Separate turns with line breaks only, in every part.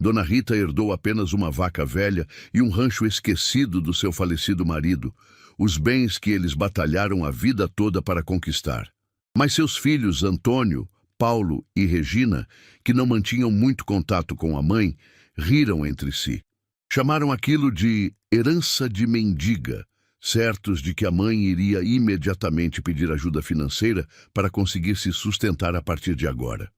Dona Rita herdou apenas uma vaca velha e um rancho esquecido do seu falecido marido, os bens que eles batalharam a vida toda para conquistar. Mas seus filhos, Antônio, Paulo e Regina, que não mantinham muito contato com a mãe, riram entre si. Chamaram aquilo de herança de mendiga, certos de que a mãe iria imediatamente pedir ajuda financeira para conseguir se sustentar a partir de agora.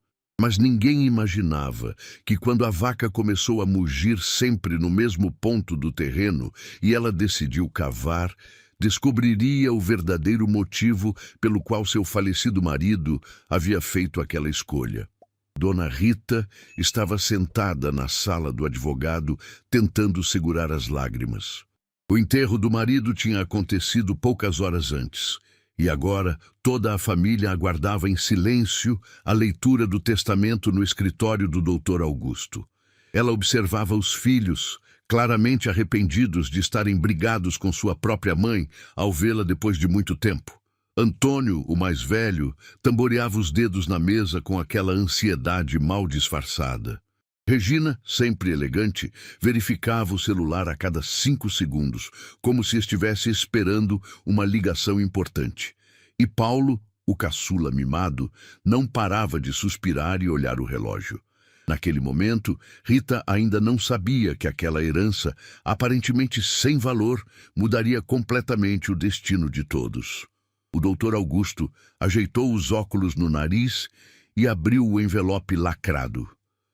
Mas ninguém imaginava que quando a vaca começou a mugir sempre no mesmo ponto do terreno e ela decidiu cavar, descobriria o verdadeiro motivo pelo qual seu falecido marido havia feito aquela escolha. Dona Rita estava sentada na sala do advogado, tentando segurar as lágrimas. O enterro do marido tinha acontecido poucas horas antes, e agora toda a família aguardava em silêncio a leitura do testamento no escritório do Dr. Augusto. Ela observava os filhos, claramente arrependidos de estarem brigados com sua própria mãe ao vê-la depois de muito tempo. Antônio, o mais velho, tamboreava os dedos na mesa com aquela ansiedade mal disfarçada. Regina, sempre elegante, verificava o celular a cada 5 segundos, como se estivesse esperando uma ligação importante. E Paulo, o caçula mimado, não parava de suspirar e olhar o relógio. Naquele momento, Rita ainda não sabia que aquela herança, aparentemente sem valor, mudaria completamente o destino de todos. O Dr. Augusto ajeitou os óculos no nariz e abriu o envelope lacrado.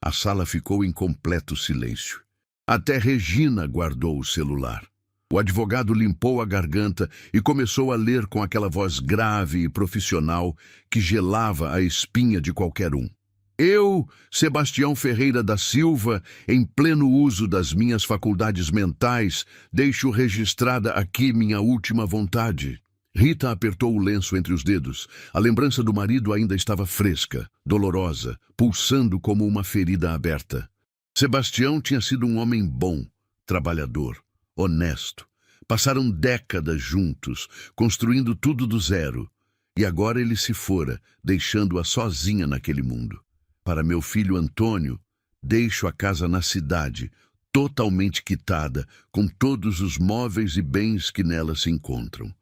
A sala ficou em completo silêncio. Até Regina guardou o celular. O advogado limpou a garganta e começou a ler com aquela voz grave e profissional que gelava a espinha de qualquer um. Eu, Sebastião Ferreira da Silva, em pleno uso das minhas faculdades mentais, deixo registrada aqui minha última vontade. Rita apertou o lenço entre os dedos. A lembrança do marido ainda estava fresca, dolorosa, pulsando como uma ferida aberta. Sebastião tinha sido um homem bom, trabalhador, honesto. Passaram décadas juntos, construindo tudo do zero. E agora ele se fora, deixando-a sozinha naquele mundo. Para meu filho Antônio, deixo a casa na cidade, totalmente quitada, com todos os móveis e bens que nela se encontram.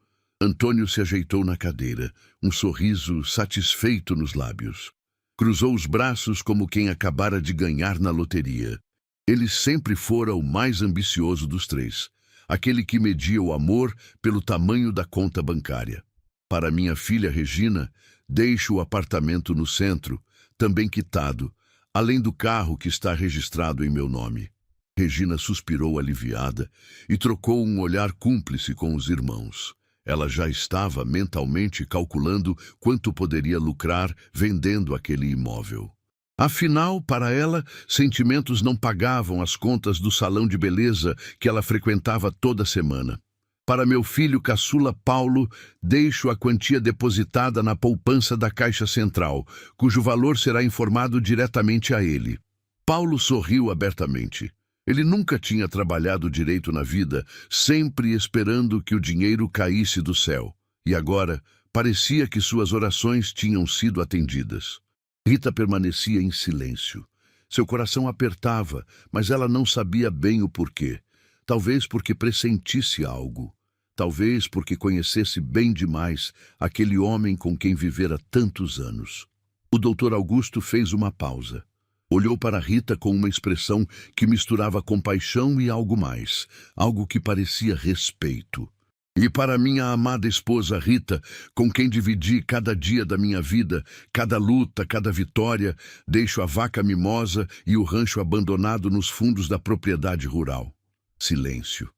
Antônio se ajeitou na cadeira, um sorriso satisfeito nos lábios. Cruzou os braços como quem acabara de ganhar na loteria. Ele sempre fora o mais ambicioso dos três, aquele que media o amor pelo tamanho da conta bancária. Para minha filha Regina, deixo o apartamento no centro, também quitado, além do carro que está registrado em meu nome. Regina suspirou aliviada e trocou um olhar cúmplice com os irmãos. Ela já estava mentalmente calculando quanto poderia lucrar vendendo aquele imóvel. Afinal, para ela, sentimentos não pagavam as contas do salão de beleza que ela frequentava toda semana. Para meu filho caçula Paulo, deixo a quantia depositada na poupança da Caixa Central, cujo valor será informado diretamente a ele. Paulo sorriu abertamente. Ele nunca tinha trabalhado direito na vida, sempre esperando que o dinheiro caísse do céu. E agora, parecia que suas orações tinham sido atendidas. Rita permanecia em silêncio. Seu coração apertava, mas ela não sabia bem o porquê. Talvez porque pressentisse algo. Talvez porque conhecesse bem demais aquele homem com quem vivera tantos anos. O Dr. Augusto fez uma pausa. Olhou para Rita com uma expressão que misturava compaixão e algo mais, algo que parecia respeito. E para minha amada esposa Rita, com quem dividi cada dia da minha vida, cada luta, cada vitória, deixo a vaca mimosa e o rancho abandonado nos fundos da propriedade rural. Silêncio.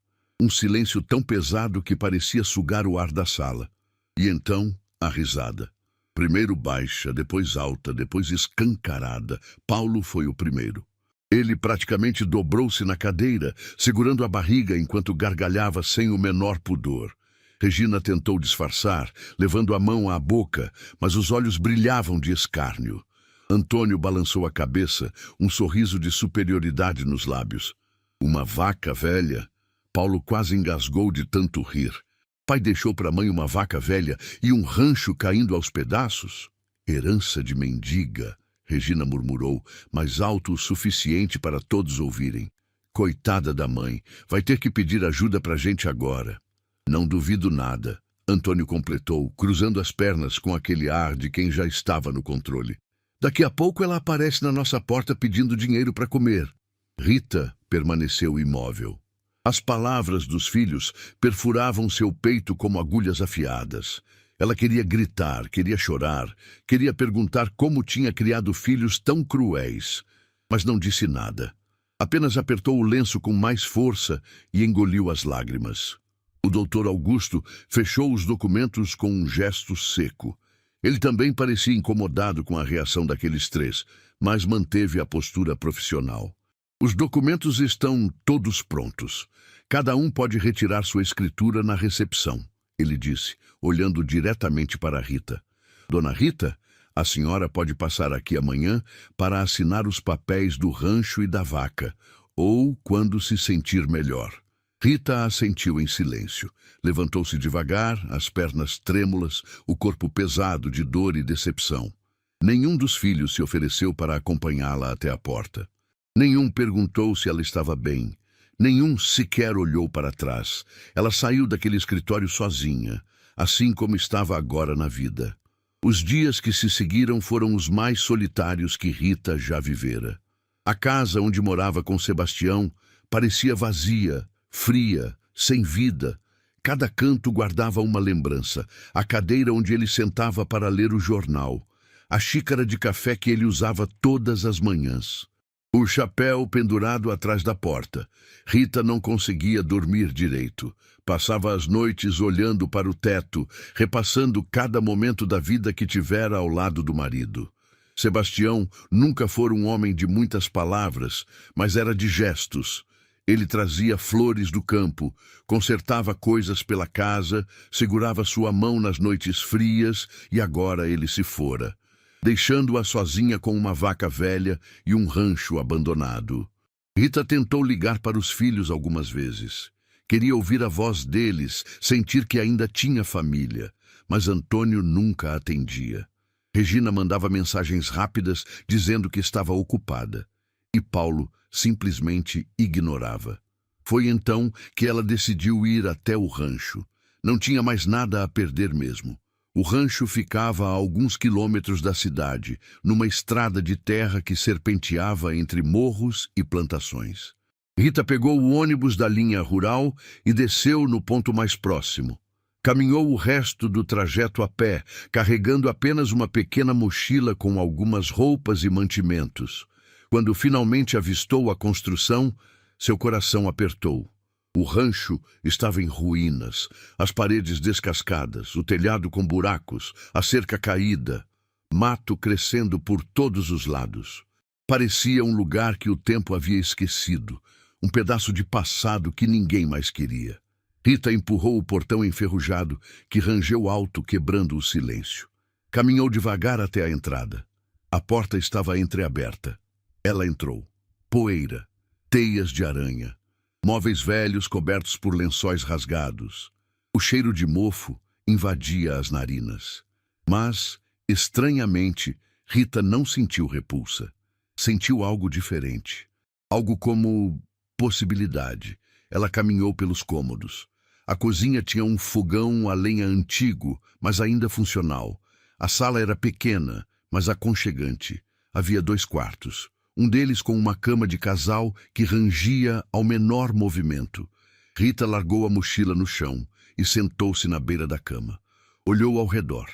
Um silêncio tão pesado que parecia sugar o ar da sala. E então, a risada. Primeiro baixa, depois alta, depois escancarada. Paulo foi o primeiro. Ele praticamente dobrou-se na cadeira, segurando a barriga enquanto gargalhava sem o menor pudor. Regina tentou disfarçar, levando a mão à boca, mas os olhos brilhavam de escárnio. Antônio balançou a cabeça, um sorriso de superioridade nos lábios. Uma vaca velha? Paulo quase engasgou de tanto rir. Pai deixou para a mãe uma vaca velha e um rancho caindo aos pedaços? Herança de mendiga, Regina murmurou, mais alto o suficiente para todos ouvirem. Coitada da mãe, vai ter que pedir ajuda pra gente agora. Não duvido nada, Antônio completou, cruzando as pernas com aquele ar de quem já estava no controle. Daqui a pouco ela aparece na nossa porta pedindo dinheiro para comer. Rita permaneceu imóvel. As palavras dos filhos perfuravam seu peito como agulhas afiadas. Ela queria gritar, queria chorar, queria perguntar como tinha criado filhos tão cruéis, mas não disse nada. Apenas apertou o lenço com mais força e engoliu as lágrimas. O doutor Augusto fechou os documentos com um gesto seco. Ele também parecia incomodado com a reação daqueles três, mas manteve a postura profissional. Os documentos estão todos prontos. Cada um pode retirar sua escritura na recepção, ele disse, olhando diretamente para Rita. Dona Rita, a senhora pode passar aqui amanhã para assinar os papéis do rancho e da vaca, ou quando se sentir melhor. Rita assentiu em silêncio. Levantou-se devagar, as pernas trêmulas, o corpo pesado de dor e decepção. Nenhum dos filhos se ofereceu para acompanhá-la até a porta. Nenhum perguntou se ela estava bem. Nenhum sequer olhou para trás. Ela saiu daquele escritório sozinha, assim como estava agora na vida. Os dias que se seguiram foram os mais solitários que Rita já vivera. A casa onde morava com Sebastião parecia vazia, fria, sem vida. Cada canto guardava uma lembrança. A cadeira onde ele sentava para ler o jornal. A xícara de café que ele usava todas as manhãs. O chapéu pendurado atrás da porta. Rita não conseguia dormir direito. Passava as noites olhando para o teto, repassando cada momento da vida que tivera ao lado do marido. Sebastião nunca fora um homem de muitas palavras, mas era de gestos. Ele trazia flores do campo, consertava coisas pela casa, segurava sua mão nas noites frias e agora ele se fora, deixando-a sozinha com uma vaca velha e um rancho abandonado. Rita tentou ligar para os filhos algumas vezes. Queria ouvir a voz deles, sentir que ainda tinha família, mas Antônio nunca atendia. Regina mandava mensagens rápidas dizendo que estava ocupada, e Paulo simplesmente ignorava. Foi então que ela decidiu ir até o rancho. Não tinha mais nada a perder mesmo. O rancho ficava a alguns quilômetros da cidade, numa estrada de terra que serpenteava entre morros e plantações. Rita pegou o ônibus da linha rural e desceu no ponto mais próximo. Caminhou o resto do trajeto a pé, carregando apenas uma pequena mochila com algumas roupas e mantimentos. Quando finalmente avistou a construção, seu coração apertou. O rancho estava em ruínas, as paredes descascadas, o telhado com buracos, a cerca caída, mato crescendo por todos os lados. Parecia um lugar que o tempo havia esquecido, um pedaço de passado que ninguém mais queria. Rita empurrou o portão enferrujado, que rangeu alto, quebrando o silêncio. Caminhou devagar até a entrada. A porta estava entreaberta. Ela entrou. Poeira, teias de aranha, móveis velhos cobertos por lençóis rasgados. O cheiro de mofo invadia as narinas. Mas, estranhamente, Rita não sentiu repulsa. Sentiu algo diferente. Algo como possibilidade. Ela caminhou pelos cômodos. A cozinha tinha um fogão a lenha antigo, mas ainda funcional. A sala era pequena, mas aconchegante. Havia 2 quartos. Um deles com uma cama de casal que rangia ao menor movimento. Rita largou a mochila no chão e sentou-se na beira da cama. Olhou ao redor.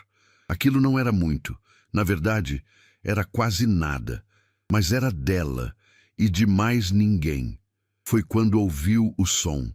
Aquilo não era muito. Na verdade, era quase nada. Mas era dela e de mais ninguém. Foi quando ouviu o som.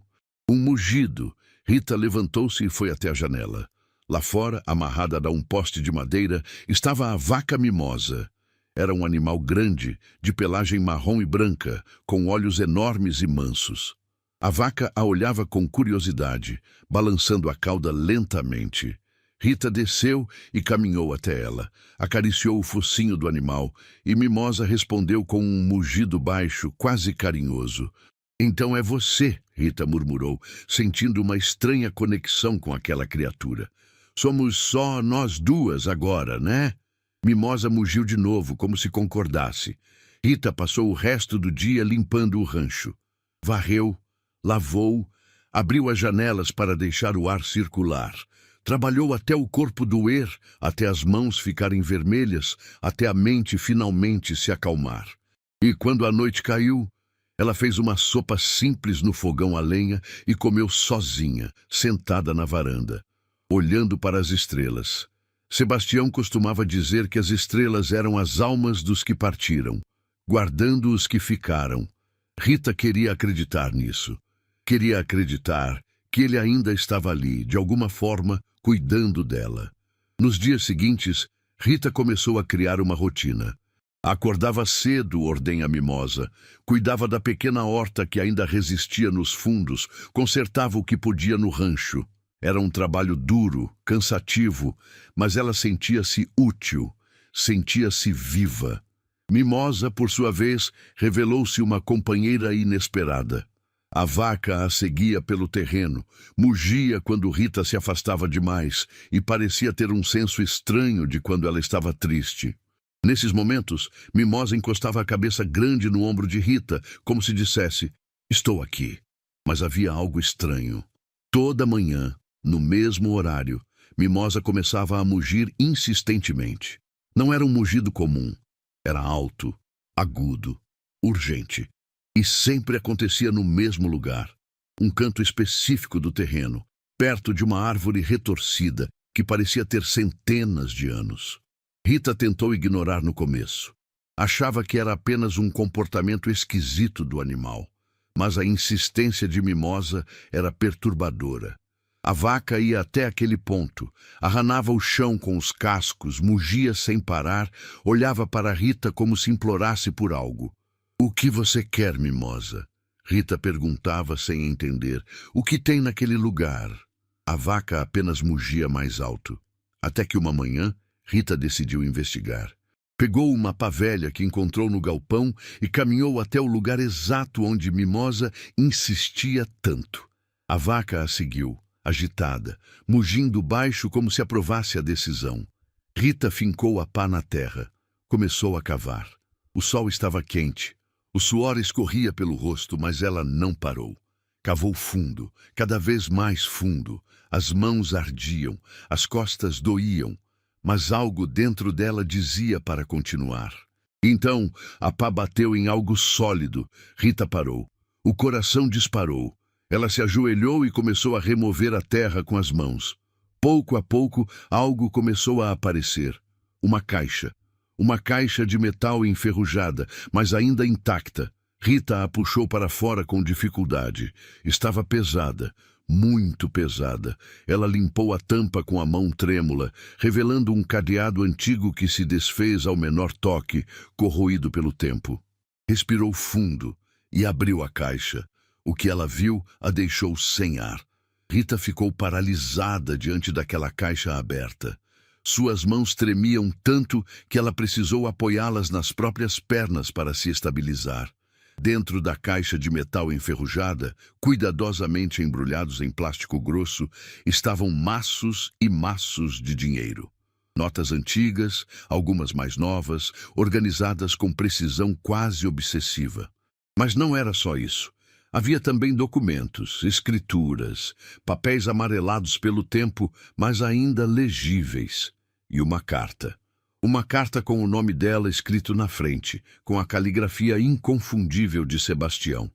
Um mugido. Rita levantou-se e foi até a janela. Lá fora, amarrada a um poste de madeira, estava a vaca mimosa. Era um animal grande, de pelagem marrom e branca, com olhos enormes e mansos. A vaca a olhava com curiosidade, balançando a cauda lentamente. Rita desceu e caminhou até ela, acariciou o focinho do animal, e Mimosa respondeu com um mugido baixo, quase carinhoso. "Então é você", Rita murmurou, sentindo uma estranha conexão com aquela criatura. "Somos só nós duas agora, né?" Mimosa mugiu de novo, como se concordasse. Rita passou o resto do dia limpando o rancho. Varreu, lavou, abriu as janelas para deixar o ar circular. Trabalhou até o corpo doer, até as mãos ficarem vermelhas, até a mente finalmente se acalmar. E quando a noite caiu, ela fez uma sopa simples no fogão a lenha e comeu sozinha, sentada na varanda, olhando para as estrelas. Sebastião costumava dizer que as estrelas eram as almas dos que partiram, guardando os que ficaram. Rita queria acreditar nisso. Queria acreditar que ele ainda estava ali, de alguma forma, cuidando dela. Nos dias seguintes, Rita começou a criar uma rotina. Acordava cedo, ordenha Mimosa, cuidava da pequena horta que ainda resistia nos fundos, consertava o que podia no rancho. Era um trabalho duro, cansativo, mas ela sentia-se útil, sentia-se viva. Mimosa, por sua vez, revelou-se uma companheira inesperada. A vaca a seguia pelo terreno, mugia quando Rita se afastava demais e parecia ter um senso estranho de quando ela estava triste. Nesses momentos, Mimosa encostava a cabeça grande no ombro de Rita, como se dissesse, estou aqui. Mas havia algo estranho. Toda manhã, no mesmo horário, Mimosa começava a mugir insistentemente. Não era um mugido comum. Era alto, agudo, urgente. E sempre acontecia no mesmo lugar. Um canto específico do terreno, perto de uma árvore retorcida, que parecia ter centenas de anos. Rita tentou ignorar no começo. Achava que era apenas um comportamento esquisito do animal. Mas a insistência de Mimosa era perturbadora. A vaca ia até aquele ponto, arranava o chão com os cascos, mugia sem parar, olhava para Rita como se implorasse por algo. O que você quer, Mimosa? Rita perguntava sem entender. O que tem naquele lugar? A vaca apenas mugia mais alto. Até que uma manhã, Rita decidiu investigar. Pegou uma pá velha que encontrou no galpão e caminhou até o lugar exato onde Mimosa insistia tanto. A vaca a seguiu, agitada, mugindo baixo como se aprovasse a decisão. Rita fincou a pá na terra. Começou a cavar. O sol estava quente. O suor escorria pelo rosto, mas ela não parou. Cavou fundo, cada vez mais fundo. As mãos ardiam, as costas doíam. Mas algo dentro dela dizia para continuar. Então, a pá bateu em algo sólido. Rita parou. O coração disparou. Ela se ajoelhou e começou a remover a terra com as mãos. Pouco a pouco, algo começou a aparecer. Uma caixa. Uma caixa de metal enferrujada, mas ainda intacta. Rita a puxou para fora com dificuldade. Estava pesada. Muito pesada. Ela limpou a tampa com a mão trêmula, revelando um cadeado antigo que se desfez ao menor toque, corroído pelo tempo. Respirou fundo e abriu a caixa. O que ela viu a deixou sem ar. Rita ficou paralisada diante daquela caixa aberta. Suas mãos tremiam tanto que ela precisou apoiá-las nas próprias pernas para se estabilizar. Dentro da caixa de metal enferrujada, cuidadosamente embrulhados em plástico grosso, estavam maços e maços de dinheiro. Notas antigas, algumas mais novas, organizadas com precisão quase obsessiva. Mas não era só isso. Havia também documentos, escrituras, papéis amarelados pelo tempo, mas ainda legíveis. E uma carta. Uma carta com o nome dela escrito na frente, com a caligrafia inconfundível de Sebastião.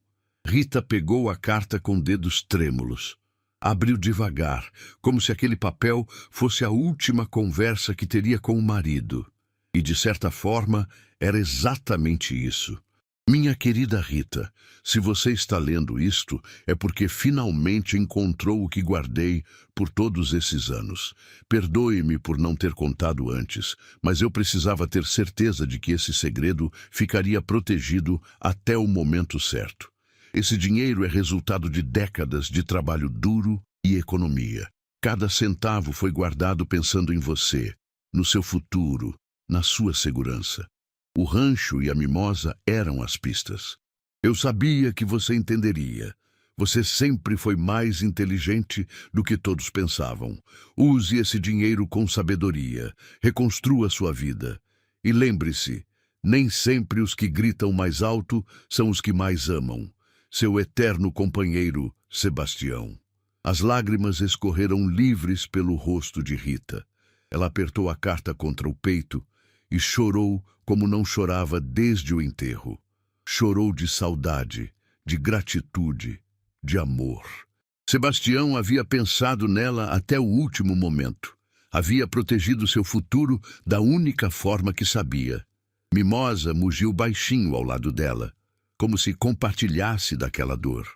Rita pegou a carta com dedos trêmulos. Abriu devagar, como se aquele papel fosse a última conversa que teria com o marido. E, de certa forma, era exatamente isso. Minha querida Rita, se você está lendo isto, é porque finalmente encontrou o que guardei por todos esses anos. Perdoe-me por não ter contado antes, mas eu precisava ter certeza de que esse segredo ficaria protegido até o momento certo. Esse dinheiro é resultado de décadas de trabalho duro e economia. Cada centavo foi guardado pensando em você, no seu futuro, na sua segurança. O rancho e a mimosa eram as pistas. Eu sabia que você entenderia. Você sempre foi mais inteligente do que todos pensavam. Use esse dinheiro com sabedoria. Reconstrua sua vida. E lembre-se, nem sempre os que gritam mais alto são os que mais amam. Seu eterno companheiro, Sebastião. As lágrimas escorreram livres pelo rosto de Rita. Ela apertou a carta contra o peito e chorou como não chorava desde o enterro. Chorou de saudade, de gratitude, de amor. Sebastião havia pensado nela até o último momento. Havia protegido seu futuro da única forma que sabia. Mimosa mugiu baixinho ao lado dela, como se compartilhasse daquela dor.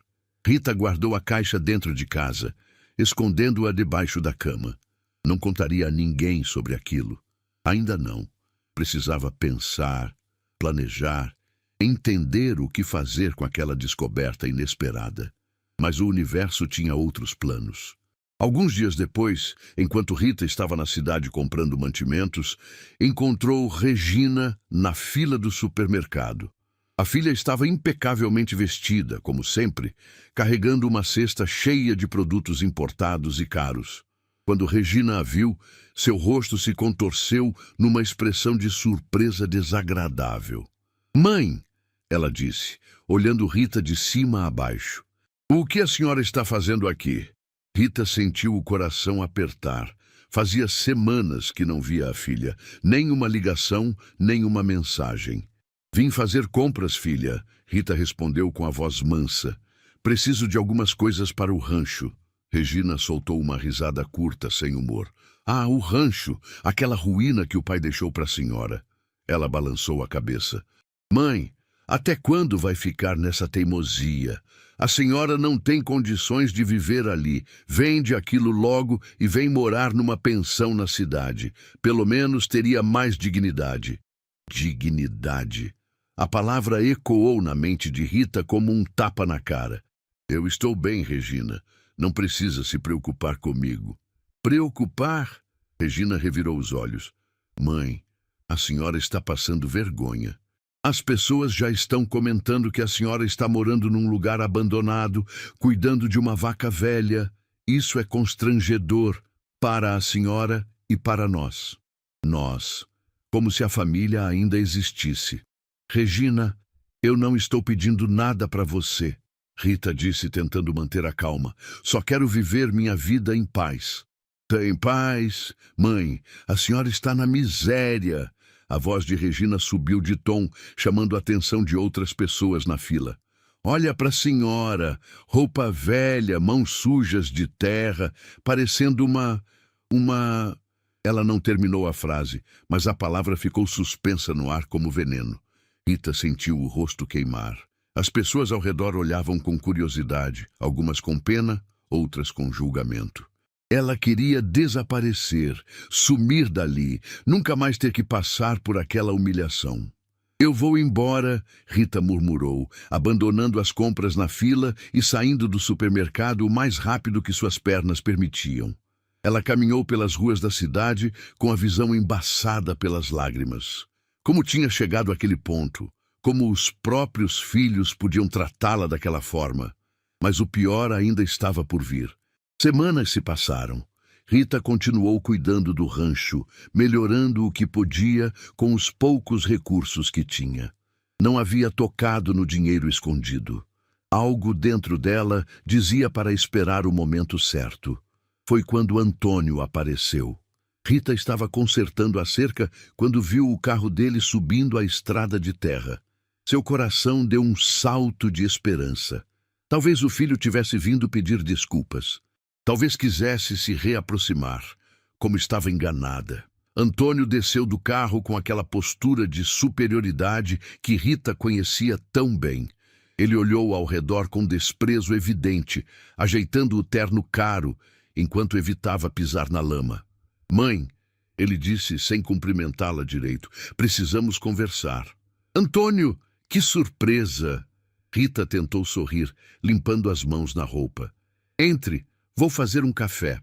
Rita guardou a caixa dentro de casa, escondendo-a debaixo da cama. Não contaria a ninguém sobre aquilo. Ainda não. Precisava pensar, planejar, entender o que fazer com aquela descoberta inesperada. Mas o universo tinha outros planos. Alguns dias depois, enquanto Rita estava na cidade comprando mantimentos, encontrou Regina na fila do supermercado. A filha estava impecavelmente vestida, como sempre, carregando uma cesta cheia de produtos importados e caros. Quando Regina a viu, seu rosto se contorceu numa expressão de surpresa desagradável. "Mãe!" ela disse, olhando Rita de cima a baixo. "O que a senhora está fazendo aqui?" Rita sentiu o coração apertar. Fazia semanas que não via a filha, nem uma ligação, nem uma mensagem. "Vim fazer compras, filha", Rita respondeu com a voz mansa. "Preciso de algumas coisas para o rancho." Regina soltou uma risada curta, sem humor. "Ah, o rancho, aquela ruína que o pai deixou para a senhora." Ela balançou a cabeça. "Mãe, até quando vai ficar nessa teimosia? A senhora não tem condições de viver ali. Vende aquilo logo e vem morar numa pensão na cidade. Pelo menos teria mais dignidade." Dignidade. A palavra ecoou na mente de Rita como um tapa na cara. "Eu estou bem, Regina. Não precisa se preocupar comigo." "Preocupar?" Regina revirou os olhos. "Mãe, a senhora está passando vergonha. As pessoas já estão comentando que a senhora está morando num lugar abandonado, cuidando de uma vaca velha. Isso é constrangedor para a senhora e para nós. Nós, como se a família ainda existisse." "Regina, eu não estou pedindo nada para você", Rita disse, tentando manter a calma. "Só quero viver minha vida em paz." "Tem paz? Mãe, a senhora está na miséria." A voz de Regina subiu de tom, chamando a atenção de outras pessoas na fila. "Olha para a senhora, roupa velha, mãos sujas de terra, parecendo uma... Ela não terminou a frase, mas a palavra ficou suspensa no ar como veneno. Rita sentiu o rosto queimar. As pessoas ao redor olhavam com curiosidade, algumas com pena, outras com julgamento. Ela queria desaparecer, sumir dali, nunca mais ter que passar por aquela humilhação. "Eu vou embora", Rita murmurou, abandonando as compras na fila e saindo do supermercado o mais rápido que suas pernas permitiam. Ela caminhou pelas ruas da cidade com a visão embaçada pelas lágrimas. Como tinha chegado àquele ponto? Como os próprios filhos podiam tratá-la daquela forma? Mas o pior ainda estava por vir. Semanas se passaram. Rita continuou cuidando do rancho, melhorando o que podia com os poucos recursos que tinha. Não havia tocado no dinheiro escondido. Algo dentro dela dizia para esperar o momento certo. Foi quando Antônio apareceu. Rita estava consertando a cerca quando viu o carro dele subindo a estrada de terra. Seu coração deu um salto de esperança. Talvez o filho tivesse vindo pedir desculpas. Talvez quisesse se reaproximar, como estava enganada. Antônio desceu do carro com aquela postura de superioridade que Rita conhecia tão bem. Ele olhou ao redor com desprezo evidente, ajeitando o terno caro, enquanto evitava pisar na lama. "Mãe", ele disse sem cumprimentá-la direito, "precisamos conversar." "Antônio, que surpresa!" Rita tentou sorrir, limpando as mãos na roupa. "Entre. Vou fazer um café."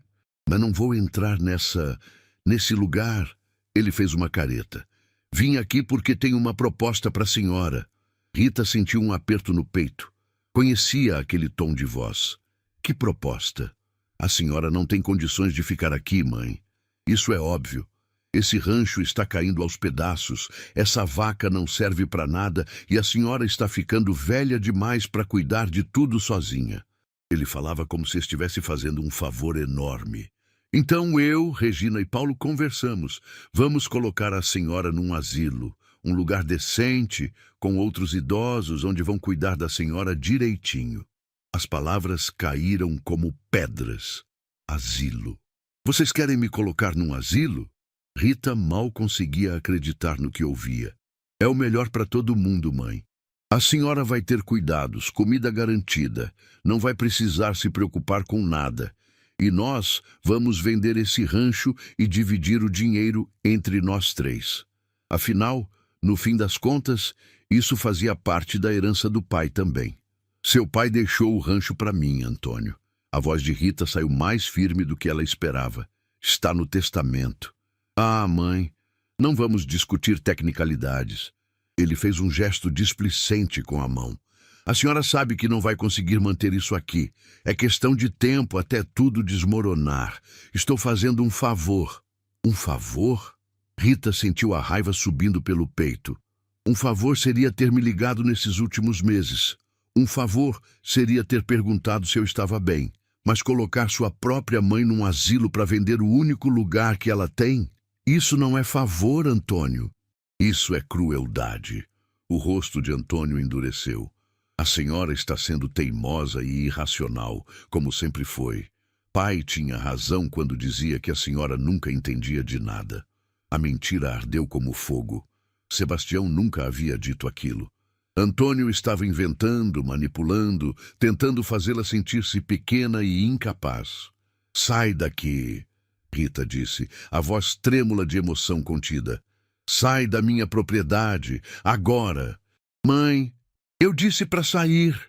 "Mas não vou entrar nesse lugar." Ele fez uma careta. "Vim aqui porque tenho uma proposta para a senhora." Rita sentiu um aperto no peito. Conhecia aquele tom de voz. Que proposta! A senhora não tem condições de ficar aqui, mãe. Isso é óbvio. Esse rancho está caindo aos pedaços, essa vaca não serve para nada e a senhora está ficando velha demais para cuidar de tudo sozinha. Ele falava como se estivesse fazendo um favor enorme. Então eu, Regina e Paulo conversamos. Vamos colocar a senhora num asilo, um lugar decente, com outros idosos, onde vão cuidar da senhora direitinho. As palavras caíram como pedras. Asilo. Vocês querem me colocar num asilo? Rita mal conseguia acreditar no que ouvia. É o melhor para todo mundo, mãe. A senhora vai ter cuidados, comida garantida, não vai precisar se preocupar com nada. E nós vamos vender esse rancho e dividir o dinheiro entre nós três. Afinal, no fim das contas, isso fazia parte da herança do pai também. Seu pai deixou o rancho para mim, Antônio. A voz de Rita saiu mais firme do que ela esperava. Está no testamento. Ah, mãe, não vamos discutir tecnicalidades. Ele fez um gesto displicente com a mão. A senhora sabe que não vai conseguir manter isso aqui. É questão de tempo até tudo desmoronar. Estou fazendo um favor. Um favor? Rita sentiu a raiva subindo pelo peito. Um favor seria ter me ligado nesses últimos meses. Um favor seria ter perguntado se eu estava bem. Mas colocar sua própria mãe num asilo para vender o único lugar que ela tem? Isso não é favor, Antônio. Isso é crueldade. O rosto de Antônio endureceu. A senhora está sendo teimosa e irracional, como sempre foi. Pai tinha razão quando dizia que a senhora nunca entendia de nada. A mentira ardeu como fogo. Sebastião nunca havia dito aquilo. Antônio estava inventando, manipulando, tentando fazê-la sentir-se pequena e incapaz. Sai daqui, Rita disse, a voz trêmula de emoção contida. Sai da minha propriedade, agora. Mãe, eu disse para sair.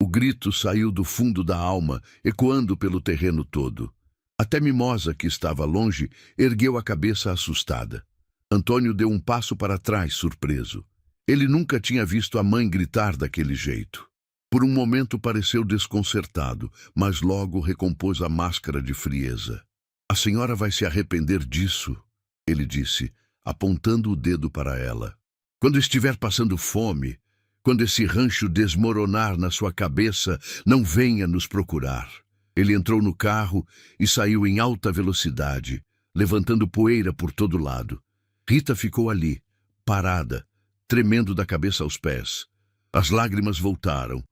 O grito saiu do fundo da alma, ecoando pelo terreno todo. Até Mimosa, que estava longe, ergueu a cabeça assustada. Antônio deu um passo para trás, surpreso. Ele nunca tinha visto a mãe gritar daquele jeito. Por um momento pareceu desconcertado, mas logo recompôs a máscara de frieza. A senhora vai se arrepender disso, ele disse, apontando o dedo para ela. Quando estiver passando fome, quando esse rancho desmoronar na sua cabeça, não venha nos procurar. Ele entrou no carro e saiu em alta velocidade, levantando poeira por todo lado. Rita ficou ali, parada, tremendo da cabeça aos pés. As lágrimas voltaram,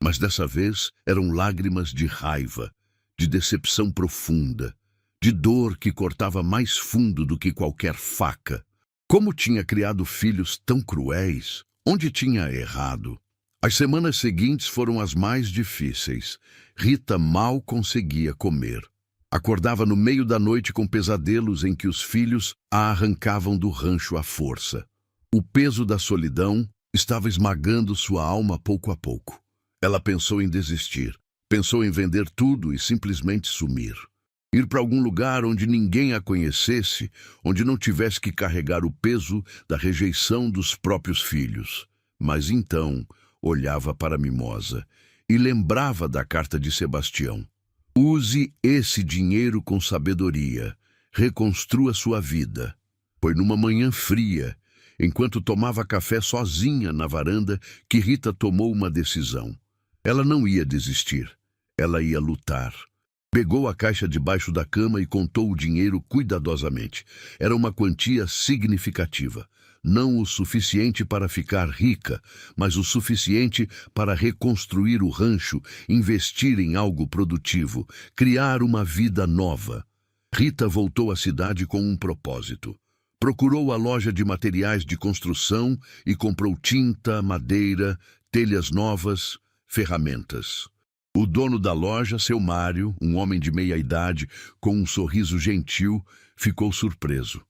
mas dessa vez eram lágrimas de raiva, de decepção profunda, de dor que cortava mais fundo do que qualquer faca. Como tinha criado filhos tão cruéis? Onde tinha errado? As semanas seguintes foram as mais difíceis. Rita mal conseguia comer. Acordava no meio da noite com pesadelos em que os filhos a arrancavam do rancho à força. O peso da solidão estava esmagando sua alma pouco a pouco. Ela pensou em desistir. Pensou em vender tudo e simplesmente sumir. Ir para algum lugar onde ninguém a conhecesse, onde não tivesse que carregar o peso da rejeição dos próprios filhos. Mas então olhava para Mimosa e lembrava da carta de Sebastião. Use esse dinheiro com sabedoria. Reconstrua sua vida. Foi numa manhã fria, enquanto tomava café sozinha na varanda, que Rita tomou uma decisão. Ela não ia desistir. Ela ia lutar. Pegou a caixa debaixo da cama e contou o dinheiro cuidadosamente. Era uma quantia significativa. Não o suficiente para ficar rica, mas o suficiente para reconstruir o rancho, investir em algo produtivo, criar uma vida nova. Rita voltou à cidade com um propósito. Procurou a loja de materiais de construção e comprou tinta, madeira, telhas novas, ferramentas. O dono da loja, seu Mário, um homem de meia idade, com um sorriso gentil, ficou surpreso.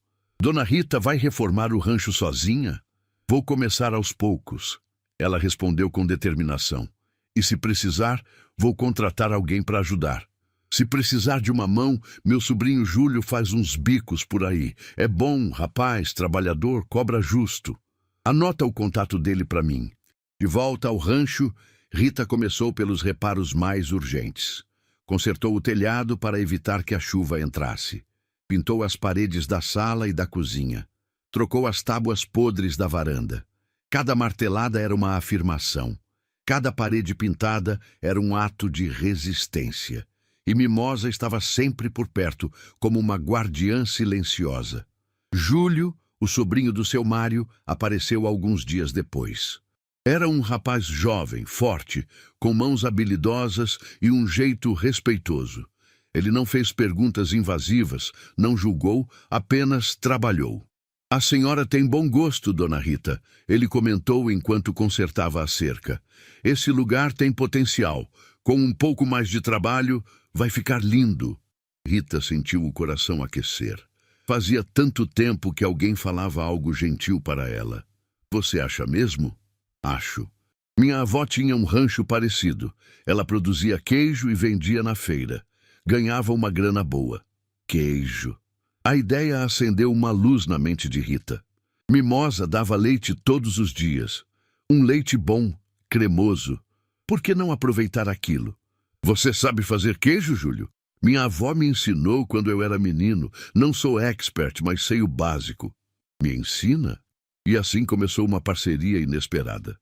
Dona Rita vai reformar o rancho sozinha? Vou começar aos poucos. Ela respondeu com determinação. E se precisar, vou contratar alguém para ajudar. Se precisar de uma mão, meu sobrinho Júlio faz uns bicos por aí. É bom, rapaz, trabalhador, cobra justo. Anota o contato dele para mim. De volta ao rancho, Rita começou pelos reparos mais urgentes. Consertou o telhado para evitar que a chuva entrasse. Pintou as paredes da sala e da cozinha. Trocou as tábuas podres da varanda. Cada martelada era uma afirmação. Cada parede pintada era um ato de resistência. E Mimosa estava sempre por perto, como uma guardiã silenciosa. Júlio, o sobrinho do seu Mário, apareceu alguns dias depois. Era um rapaz jovem, forte, com mãos habilidosas e um jeito respeitoso. Ele não fez perguntas invasivas, não julgou, apenas trabalhou. "A senhora tem bom gosto, dona Rita", ele comentou enquanto consertava a cerca. "Esse lugar tem potencial. Com um pouco mais de trabalho, vai ficar lindo." Rita sentiu o coração aquecer. Fazia tanto tempo que alguém falava algo gentil para ela. "Você acha mesmo?" "Acho. Minha avó tinha um rancho parecido. Ela produzia queijo e vendia na feira. Ganhava uma grana boa." Queijo. A ideia acendeu uma luz na mente de Rita. Mimosa dava leite todos os dias. Um leite bom, cremoso. Por que não aproveitar aquilo? "Você sabe fazer queijo, Júlio?" "Minha avó me ensinou quando eu era menino. Não sou expert, mas sei o básico." "Me ensina?" E assim começou uma parceria inesperada.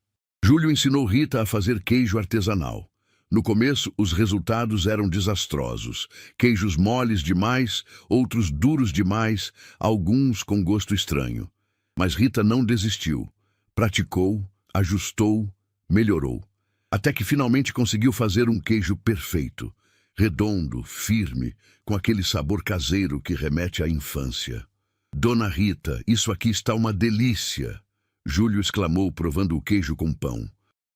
Júlio ensinou Rita a fazer queijo artesanal. No começo, os resultados eram desastrosos. Queijos moles demais, outros duros demais, alguns com gosto estranho. Mas Rita não desistiu. Praticou, ajustou, melhorou. Até que finalmente conseguiu fazer um queijo perfeito. Redondo, firme, com aquele sabor caseiro que remete à infância. "Dona Rita, isso aqui está uma delícia!" Júlio exclamou, provando o queijo com pão.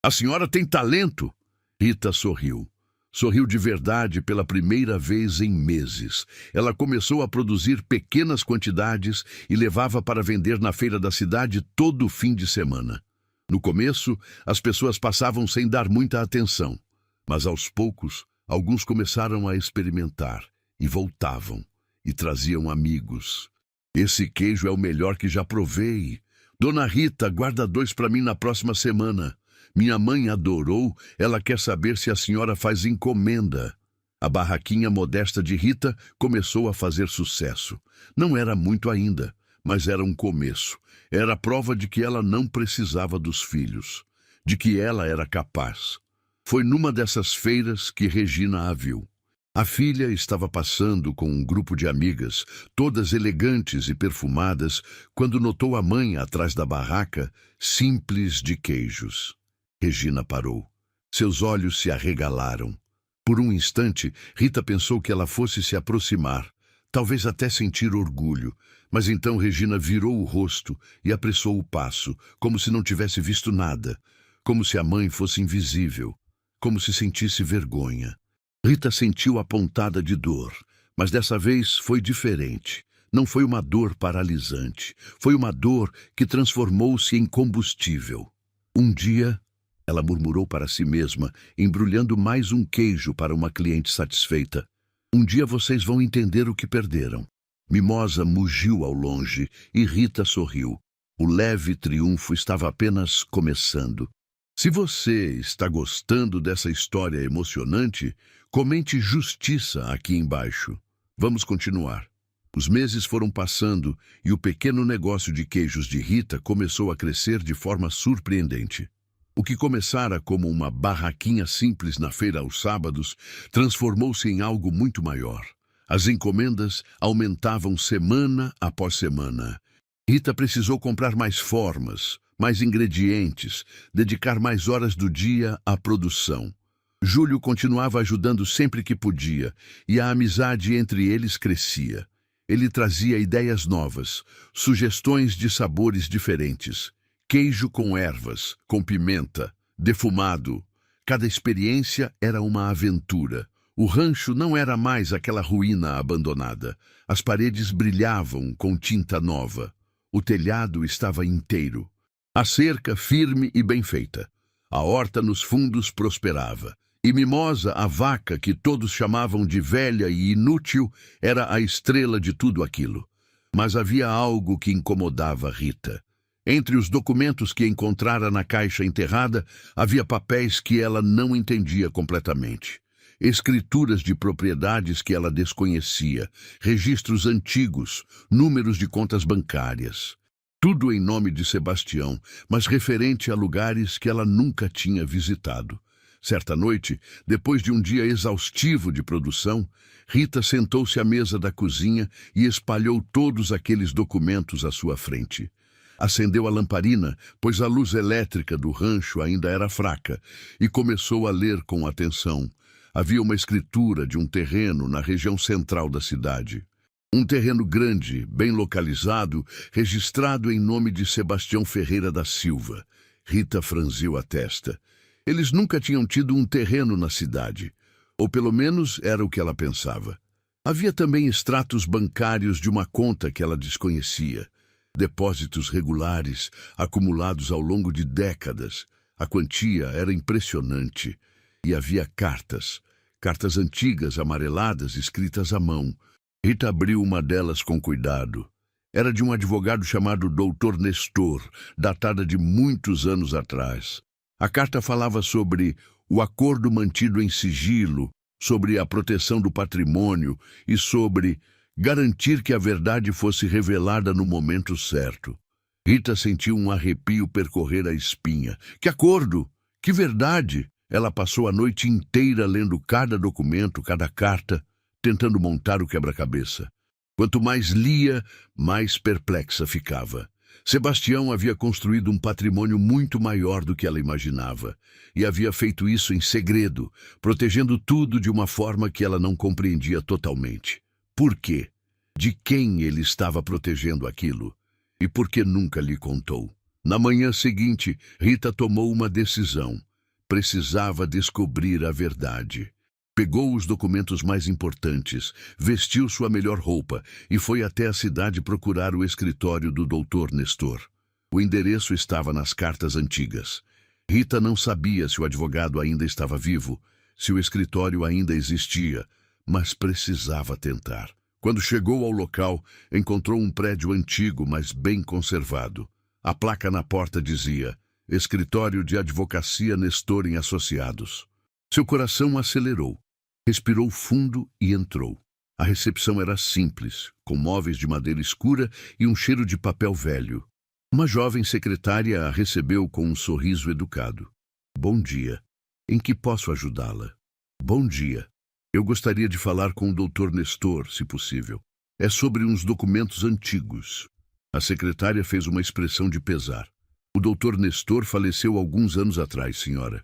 "A senhora tem talento!" Rita sorriu. Sorriu de verdade pela primeira vez em meses. Ela começou a produzir pequenas quantidades e levava para vender na feira da cidade todo fim de semana. No começo, as pessoas passavam sem dar muita atenção. Mas aos poucos, alguns começaram a experimentar e voltavam e traziam amigos. "Esse queijo é o melhor que já provei. Dona Rita, guarda 2 para mim na próxima semana. Minha mãe adorou, ela quer saber se a senhora faz encomenda." A barraquinha modesta de Rita começou a fazer sucesso. Não era muito ainda, mas era um começo. Era a prova de que ela não precisava dos filhos, de que ela era capaz. Foi numa dessas feiras que Regina a viu. A filha estava passando com um grupo de amigas, todas elegantes e perfumadas, quando notou a mãe atrás da barraca, simples de queijos. Regina parou. Seus olhos se arregalaram. Por um instante, Rita pensou que ela fosse se aproximar, talvez até sentir orgulho, mas então Regina virou o rosto e apressou o passo, como se não tivesse visto nada, como se a mãe fosse invisível, como se sentisse vergonha. Rita sentiu a pontada de dor, mas dessa vez foi diferente. Não foi uma dor paralisante, foi uma dor que transformou-se em combustível. Um dia, ela murmurou para si mesma, embrulhando mais um queijo para uma cliente satisfeita. "Um dia vocês vão entender o que perderam." Mimosa mugiu ao longe e Rita sorriu. O leve triunfo estava apenas começando. Se você está gostando dessa história emocionante, comente justiça aqui embaixo. Vamos continuar. Os meses foram passando e o pequeno negócio de queijos de Rita começou a crescer de forma surpreendente. O que começara como uma barraquinha simples na feira aos sábados transformou-se em algo muito maior. As encomendas aumentavam semana após semana. Rita precisou comprar mais formas, mais ingredientes, dedicar mais horas do dia à produção. Júlio continuava ajudando sempre que podia, e a amizade entre eles crescia. Ele trazia ideias novas, sugestões de sabores diferentes. Queijo com ervas, com pimenta, defumado. Cada experiência era uma aventura. O rancho não era mais aquela ruína abandonada. As paredes brilhavam com tinta nova. O telhado estava inteiro. A cerca firme e bem feita. A horta nos fundos prosperava. E Mimosa, a vaca que todos chamavam de velha e inútil, era a estrela de tudo aquilo. Mas havia algo que incomodava Rita. Entre os documentos que encontrara na caixa enterrada, havia papéis que ela não entendia completamente. Escrituras de propriedades que ela desconhecia, registros antigos, números de contas bancárias. Tudo em nome de Sebastião, mas referente a lugares que ela nunca tinha visitado. Certa noite, depois de um dia exaustivo de produção, Rita sentou-se à mesa da cozinha e espalhou todos aqueles documentos à sua frente. Acendeu a lamparina, pois a luz elétrica do rancho ainda era fraca, e começou a ler com atenção. Havia uma escritura de um terreno na região central da cidade. Um terreno grande, bem localizado, registrado em nome de Sebastião Ferreira da Silva. Rita franziu a testa. Eles nunca tinham tido um terreno na cidade, ou pelo menos era o que ela pensava. Havia também extratos bancários de uma conta que ela desconhecia. Depósitos regulares, acumulados ao longo de décadas. A quantia era impressionante. E havia cartas antigas, amareladas, escritas à mão. Rita abriu uma delas com cuidado. Era de um advogado chamado Dr. Nestor, datada de muitos anos atrás. A carta falava sobre o acordo mantido em sigilo, sobre a proteção do patrimônio e sobre garantir que a verdade fosse revelada no momento certo. Rita sentiu um arrepio percorrer a espinha. Que acordo! Que verdade! Ela passou a noite inteira lendo cada documento, cada carta, tentando montar o quebra-cabeça. Quanto mais lia, mais perplexa ficava. Sebastião havia construído um patrimônio muito maior do que ela imaginava, e havia feito isso em segredo, protegendo tudo de uma forma que ela não compreendia totalmente. Por quê? De quem ele estava protegendo aquilo? E por que nunca lhe contou? Na manhã seguinte, Rita tomou uma decisão. Precisava descobrir a verdade. Pegou os documentos mais importantes, vestiu sua melhor roupa e foi até a cidade procurar o escritório do Dr. Nestor. O endereço estava nas cartas antigas. Rita não sabia se o advogado ainda estava vivo, se o escritório ainda existia, mas precisava tentar. Quando chegou ao local, encontrou um prédio antigo, mas bem conservado. A placa na porta dizia: Escritório de Advocacia Nestor em Associados. Seu coração acelerou. Respirou fundo e entrou. A recepção era simples, com móveis de madeira escura e um cheiro de papel velho. Uma jovem secretária a recebeu com um sorriso educado. Bom dia. Em que posso ajudá-la? Bom dia. Eu gostaria de falar com o Dr. Nestor, se possível. É sobre uns documentos antigos. A secretária fez uma expressão de pesar. O Dr. Nestor faleceu alguns anos atrás, senhora.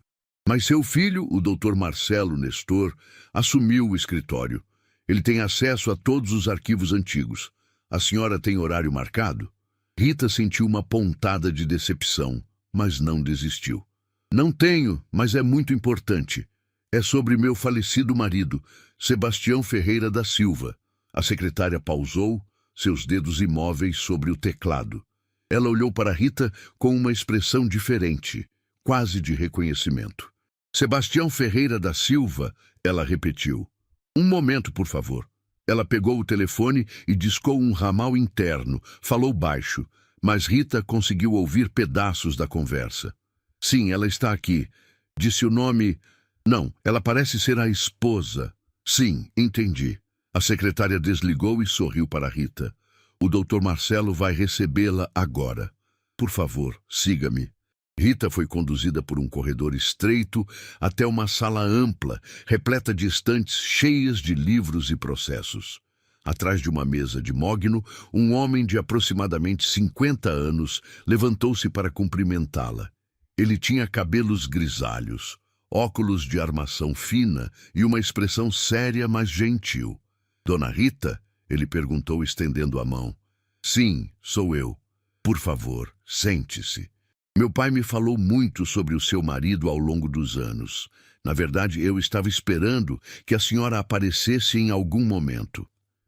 Mas seu filho, o Dr. Marcelo Nestor, assumiu o escritório. Ele tem acesso a todos os arquivos antigos. A senhora tem horário marcado? Rita sentiu uma pontada de decepção, mas não desistiu. Não tenho, mas é muito importante. É sobre meu falecido marido, Sebastião Ferreira da Silva. A secretária pausou, seus dedos imóveis sobre o teclado. Ela olhou para Rita com uma expressão diferente, quase de reconhecimento. Sebastião Ferreira da Silva, ela repetiu. Um momento, por favor. Ela pegou o telefone e discou um ramal interno, falou baixo, mas Rita conseguiu ouvir pedaços da conversa. Sim, ela está aqui. Disse o nome... Não, ela parece ser a esposa. Sim, entendi. A secretária desligou e sorriu para Rita. O Dr. Marcelo vai recebê-la agora. Por favor, siga-me. Rita foi conduzida por um corredor estreito até uma sala ampla, repleta de estantes cheias de livros e processos. Atrás de uma mesa de mogno, um homem de aproximadamente 50 anos levantou-se para cumprimentá-la. Ele tinha cabelos grisalhos, óculos de armação fina e uma expressão séria, mas gentil. Dona Rita? Ele perguntou, estendendo a mão. Sim, sou eu. Por favor, sente-se. Meu pai me falou muito sobre o seu marido ao longo dos anos. Na verdade, eu estava esperando que a senhora aparecesse em algum momento.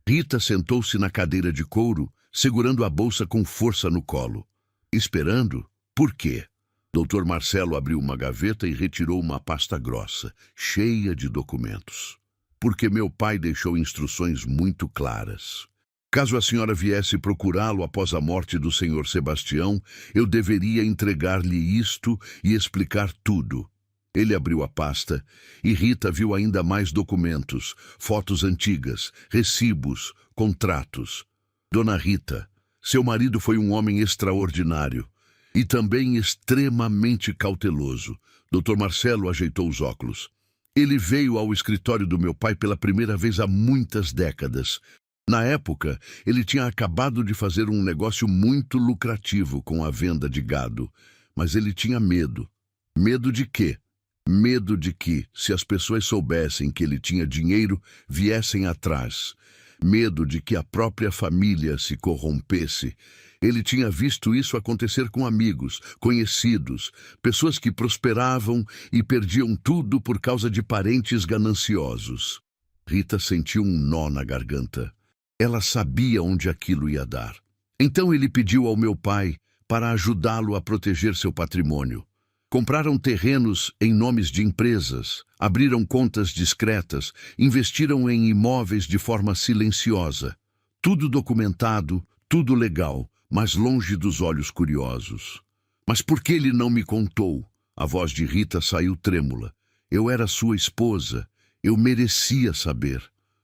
Rita sentou-se na cadeira de couro, segurando a bolsa com força no colo. Esperando? Por quê? Dr. Marcelo abriu uma gaveta e retirou uma pasta grossa, cheia de documentos. Porque meu pai deixou instruções muito claras. Caso a senhora viesse procurá-lo após a morte do senhor Sebastião, eu deveria entregar-lhe isto e explicar tudo. Ele abriu a pasta e Rita viu ainda mais documentos, fotos antigas, recibos, contratos. Dona Rita, seu marido foi um homem extraordinário e também extremamente cauteloso. Dr. Marcelo ajeitou os óculos. Ele veio ao escritório do meu pai pela primeira vez há muitas décadas. Na época, ele tinha acabado de fazer um negócio muito lucrativo com a venda de gado, mas ele tinha medo. Medo de quê? Medo de que, se as pessoas soubessem que ele tinha dinheiro, viessem atrás. Medo de que a própria família se corrompesse. Ele tinha visto isso acontecer com amigos, conhecidos, pessoas que prosperavam e perdiam tudo por causa de parentes gananciosos. Rita sentiu um nó na garganta. Ela sabia onde aquilo ia dar. Então ele pediu ao meu pai para ajudá-lo a proteger seu patrimônio. Compraram terrenos em nomes de empresas, abriram contas discretas, investiram em imóveis de forma silenciosa. Tudo documentado, tudo legal, mas longe dos olhos curiosos. Mas por que ele não me contou? A voz de Rita saiu trêmula. Eu era sua esposa. Eu merecia saber.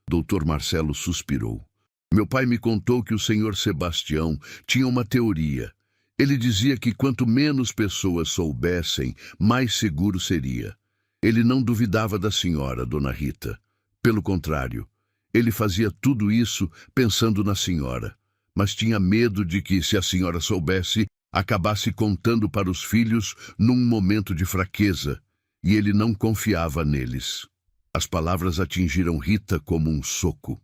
Dr. Marcelo suspirou. Meu pai me contou que o senhor Sebastião tinha uma teoria. Ele dizia que quanto menos pessoas soubessem, mais seguro seria. Ele não duvidava da senhora, dona Rita. Pelo contrário, ele fazia tudo isso pensando na senhora. Mas tinha medo de que, se a senhora soubesse, acabasse contando para os filhos num momento de fraqueza, e ele não confiava neles. As palavras atingiram Rita como um soco.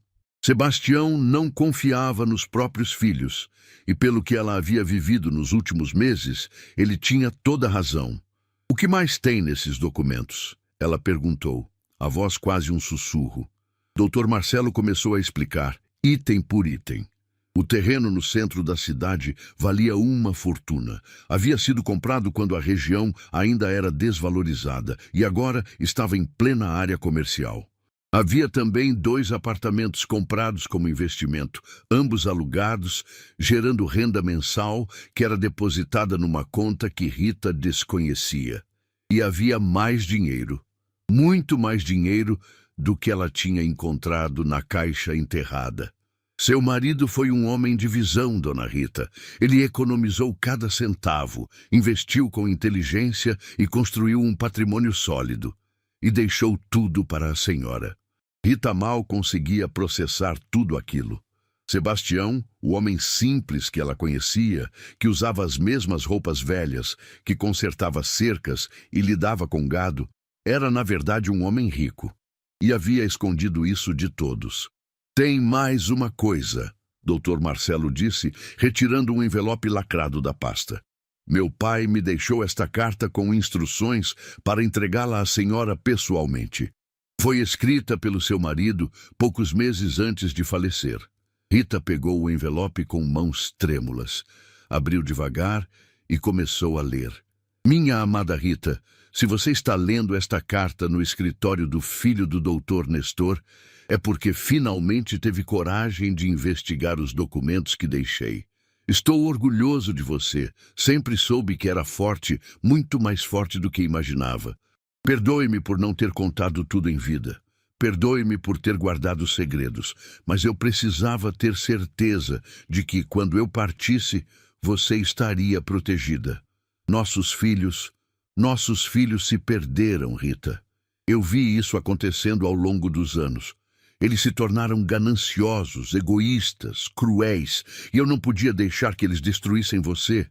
Sebastião não confiava nos próprios filhos, e pelo que ela havia vivido nos últimos meses, ele tinha toda a razão. O que mais tem nesses documentos? Ela perguntou, a voz quase um sussurro. Dr. Marcelo começou a explicar, item por item. O terreno no centro da cidade valia uma fortuna. Havia sido comprado quando a região ainda era desvalorizada e agora estava em plena área comercial. Havia também 2 apartamentos comprados como investimento, ambos alugados, gerando renda mensal que era depositada numa conta que Rita desconhecia. E havia mais dinheiro, muito mais dinheiro do que ela tinha encontrado na caixa enterrada. Seu marido foi um homem de visão, dona Rita. Ele economizou cada centavo, investiu com inteligência e construiu um patrimônio sólido. E deixou tudo para a senhora. Rita mal conseguia processar tudo aquilo. Sebastião, o homem simples que ela conhecia, que usava as mesmas roupas velhas, que consertava cercas e lidava com gado, era na verdade um homem rico. E havia escondido isso de todos. Tem mais uma coisa, Dr. Marcelo disse, retirando um envelope lacrado da pasta. Meu pai me deixou esta carta com instruções para entregá-la à senhora pessoalmente. Foi escrita pelo seu marido poucos meses antes de falecer. Rita pegou o envelope com mãos trêmulas, abriu devagar e começou a ler. Minha amada Rita, se você está lendo esta carta no escritório do filho do Dr. Nestor, é porque finalmente teve coragem de investigar os documentos que deixei. Estou orgulhoso de você. Sempre soube que era forte, muito mais forte do que imaginava. Perdoe-me por não ter contado tudo em vida. Perdoe-me por ter guardado segredos, mas eu precisava ter certeza de que, quando eu partisse, você estaria protegida. Nossos filhos se perderam, Rita. Eu vi isso acontecendo ao longo dos anos. Eles se tornaram gananciosos, egoístas, cruéis, e eu não podia deixar que eles destruíssem você.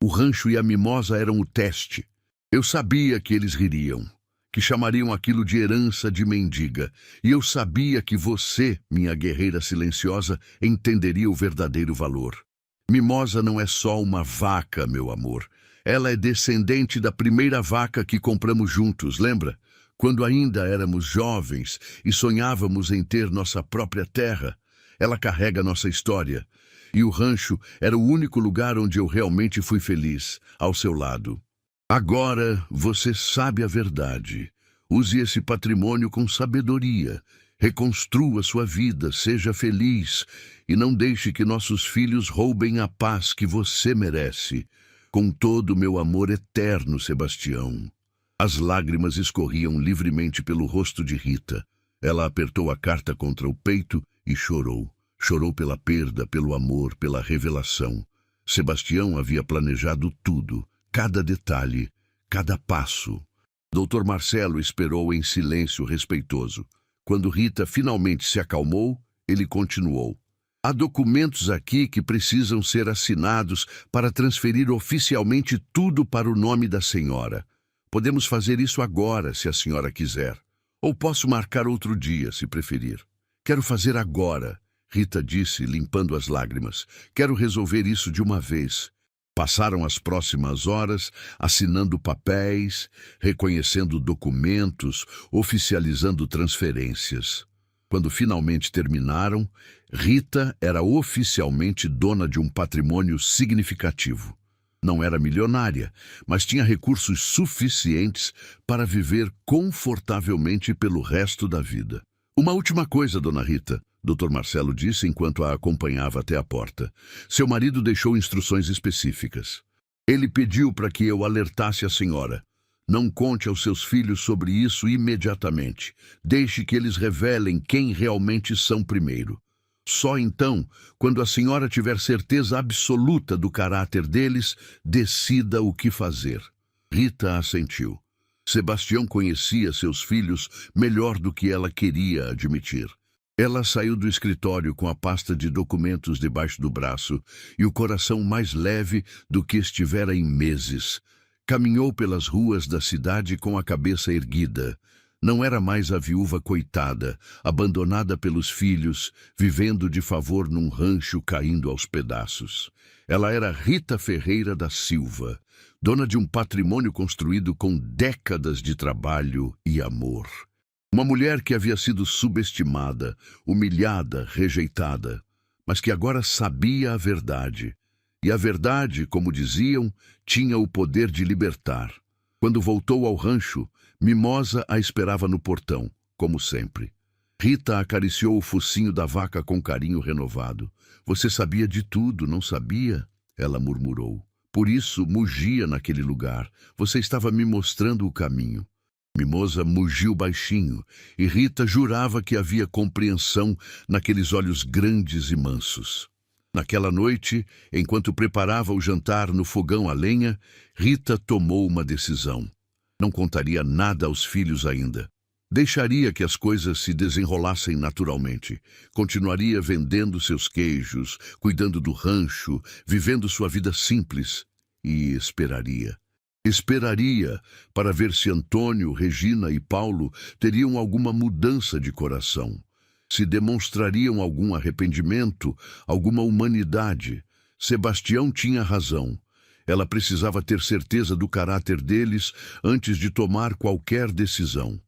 O rancho e a mimosa eram o teste. Eu sabia que eles ririam, que chamariam aquilo de herança de mendiga, e eu sabia que você, minha guerreira silenciosa, entenderia o verdadeiro valor. Mimosa não é só uma vaca, meu amor. Ela é descendente da primeira vaca que compramos juntos, lembra? Quando ainda éramos jovens e sonhávamos em ter nossa própria terra. Ela carrega nossa história. E o rancho era o único lugar onde eu realmente fui feliz, ao seu lado. Agora você sabe a verdade. Use esse patrimônio com sabedoria. Reconstrua sua vida, seja feliz e não deixe que nossos filhos roubem a paz que você merece. Com todo o meu amor eterno, Sebastião. As lágrimas escorriam livremente pelo rosto de Rita. Ela apertou a carta contra o peito e chorou. Chorou pela perda, pelo amor, pela revelação. Sebastião havia planejado tudo, cada detalhe, cada passo. Dr. Marcelo esperou em silêncio respeitoso. Quando Rita finalmente se acalmou, ele continuou. Há documentos aqui que precisam ser assinados para transferir oficialmente tudo para o nome da senhora. Podemos fazer isso agora, se a senhora quiser. Ou posso marcar outro dia, se preferir. Quero fazer agora, Rita disse, limpando as lágrimas. Quero resolver isso de uma vez. Passaram as próximas horas assinando papéis, reconhecendo documentos, oficializando transferências. Quando finalmente terminaram, Rita era oficialmente dona de um patrimônio significativo. Não era milionária, mas tinha recursos suficientes para viver confortavelmente pelo resto da vida. Uma última coisa, dona Rita, Dr. Marcelo disse enquanto a acompanhava até a porta. Seu marido deixou instruções específicas. Ele pediu para que eu alertasse a senhora. Não conte aos seus filhos sobre isso imediatamente. Deixe que eles revelem quem realmente são primeiro. Só então, quando a senhora tiver certeza absoluta do caráter deles, decida o que fazer. Rita assentiu. Sebastião conhecia seus filhos melhor do que ela queria admitir. Ela saiu do escritório com a pasta de documentos debaixo do braço e o coração mais leve do que estivera em meses. Caminhou pelas ruas da cidade com a cabeça erguida. Não era mais a viúva coitada, abandonada pelos filhos, vivendo de favor num rancho caindo aos pedaços. Ela era Rita Ferreira da Silva, dona de um patrimônio construído com décadas de trabalho e amor. Uma mulher que havia sido subestimada, humilhada, rejeitada, mas que agora sabia a verdade. E a verdade, como diziam, tinha o poder de libertar. Quando voltou ao rancho, Mimosa a esperava no portão, como sempre. Rita acariciou o focinho da vaca com carinho renovado. Você sabia de tudo, não sabia? Ela murmurou. Por isso, mugia naquele lugar. Você estava me mostrando o caminho. Mimosa mugiu baixinho, e Rita jurava que havia compreensão naqueles olhos grandes e mansos. Naquela noite, enquanto preparava o jantar no fogão a lenha, Rita tomou uma decisão. Não contaria nada aos filhos ainda. Deixaria que as coisas se desenrolassem naturalmente. Continuaria vendendo seus queijos, cuidando do rancho, vivendo sua vida simples. E esperaria. Esperaria para ver se Antônio, Regina e Paulo teriam alguma mudança de coração. Se demonstrariam algum arrependimento, alguma humanidade. Sebastião tinha razão. Ela precisava ter certeza do caráter deles antes de tomar qualquer decisão.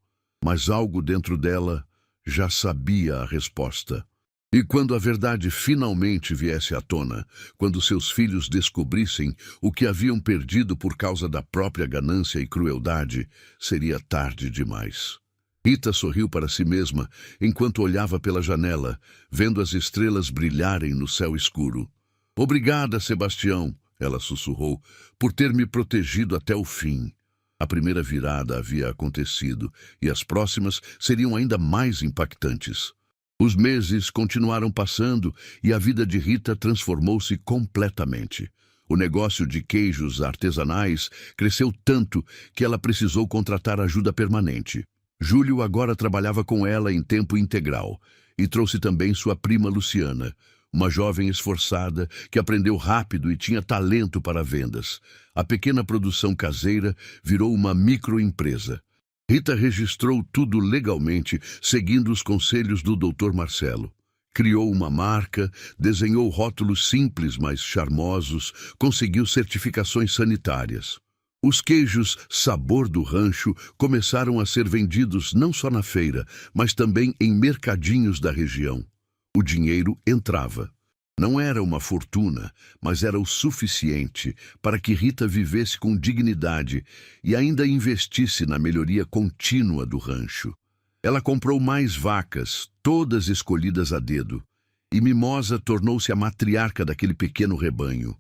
Mas algo dentro dela já sabia a resposta. E quando a verdade finalmente viesse à tona, quando seus filhos descobrissem o que haviam perdido por causa da própria ganância e crueldade, seria tarde demais. Rita sorriu para si mesma enquanto olhava pela janela, vendo as estrelas brilharem no céu escuro. Obrigada, Sebastião, ela sussurrou, por ter me protegido até o fim. A primeira virada havia acontecido e as próximas seriam ainda mais impactantes. Os meses continuaram passando e a vida de Rita transformou-se completamente. O negócio de queijos artesanais cresceu tanto que ela precisou contratar ajuda permanente. Júlio agora trabalhava com ela em tempo integral e trouxe também sua prima Luciana, uma jovem esforçada que aprendeu rápido e tinha talento para vendas. A pequena produção caseira virou uma microempresa. Rita registrou tudo legalmente, seguindo os conselhos do Dr. Marcelo. Criou uma marca, desenhou rótulos simples, mas charmosos, conseguiu certificações sanitárias. Os queijos Sabor do Rancho começaram a ser vendidos não só na feira, mas também em mercadinhos da região. O dinheiro entrava. Não era uma fortuna, mas era o suficiente para que Rita vivesse com dignidade e ainda investisse na melhoria contínua do rancho. Ela comprou mais vacas, todas escolhidas a dedo, e Mimosa tornou-se a matriarca daquele pequeno rebanho.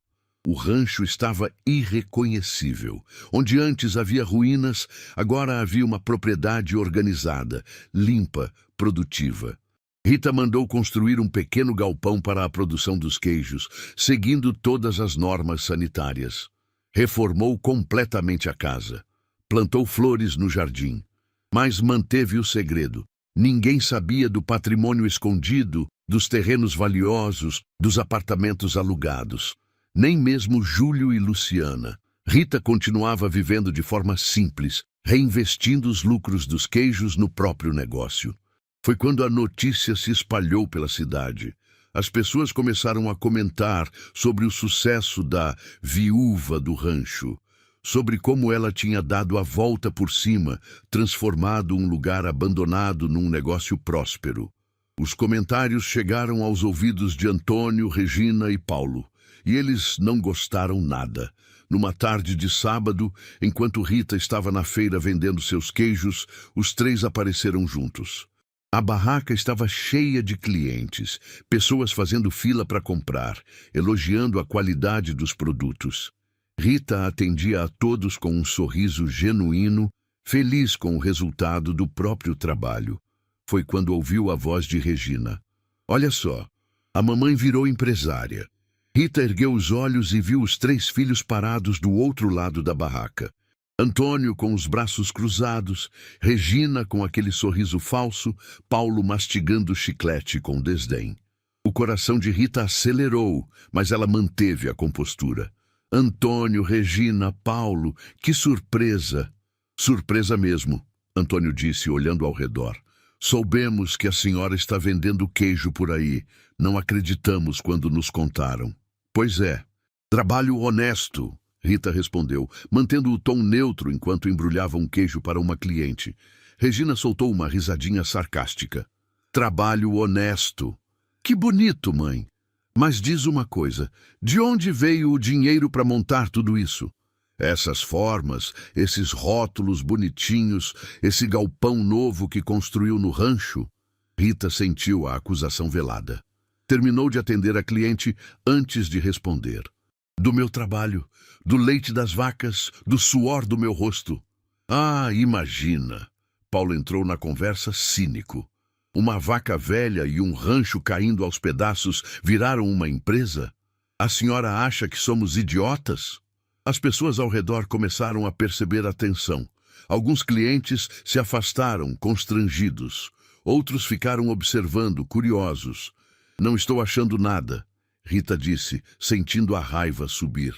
O rancho estava irreconhecível. Onde antes havia ruínas, agora havia uma propriedade organizada, limpa, produtiva. Rita mandou construir um pequeno galpão para a produção dos queijos, seguindo todas as normas sanitárias. Reformou completamente a casa. Plantou flores no jardim. Mas manteve o segredo. Ninguém sabia do patrimônio escondido, dos terrenos valiosos, dos apartamentos alugados. Nem mesmo Júlio e Luciana. Rita continuava vivendo de forma simples, reinvestindo os lucros dos queijos no próprio negócio. Foi quando a notícia se espalhou pela cidade. As pessoas começaram a comentar sobre o sucesso da viúva do rancho, sobre como ela tinha dado a volta por cima, transformado um lugar abandonado num negócio próspero. Os comentários chegaram aos ouvidos de Antônio, Regina e Paulo, e eles não gostaram nada. Numa tarde de sábado, enquanto Rita estava na feira vendendo seus queijos, os três apareceram juntos. A barraca estava cheia de clientes, pessoas fazendo fila para comprar, elogiando a qualidade dos produtos. Rita atendia a todos com um sorriso genuíno, feliz com o resultado do próprio trabalho. Foi quando ouviu a voz de Regina. Olha só, a mamãe virou empresária. Rita ergueu os olhos e viu os três filhos parados do outro lado da barraca. Antônio com os braços cruzados, Regina com aquele sorriso falso, Paulo mastigando chiclete com desdém. O coração de Rita acelerou, mas ela manteve a compostura. Antônio, Regina, Paulo, que surpresa! Surpresa mesmo, Antônio disse, olhando ao redor. Soubemos que a senhora está vendendo queijo por aí. Não acreditamos quando nos contaram. Pois é, trabalho honesto, Rita respondeu, mantendo o tom neutro enquanto embrulhava um queijo para uma cliente. Regina soltou uma risadinha sarcástica. Trabalho honesto. Que bonito, mãe. Mas diz uma coisa, de onde veio o dinheiro para montar tudo isso? Essas formas, esses rótulos bonitinhos, esse galpão novo que construiu no rancho? Rita sentiu a acusação velada. Terminou de atender a cliente antes de responder. Do meu trabalho, do leite das vacas, do suor do meu rosto. Ah, imagina! Paulo entrou na conversa cínico. Uma vaca velha e um rancho caindo aos pedaços viraram uma empresa? A senhora acha que somos idiotas? As pessoas ao redor começaram a perceber a tensão. Alguns clientes se afastaram, constrangidos. Outros ficaram observando, curiosos. Não estou achando nada, Rita disse, sentindo a raiva subir.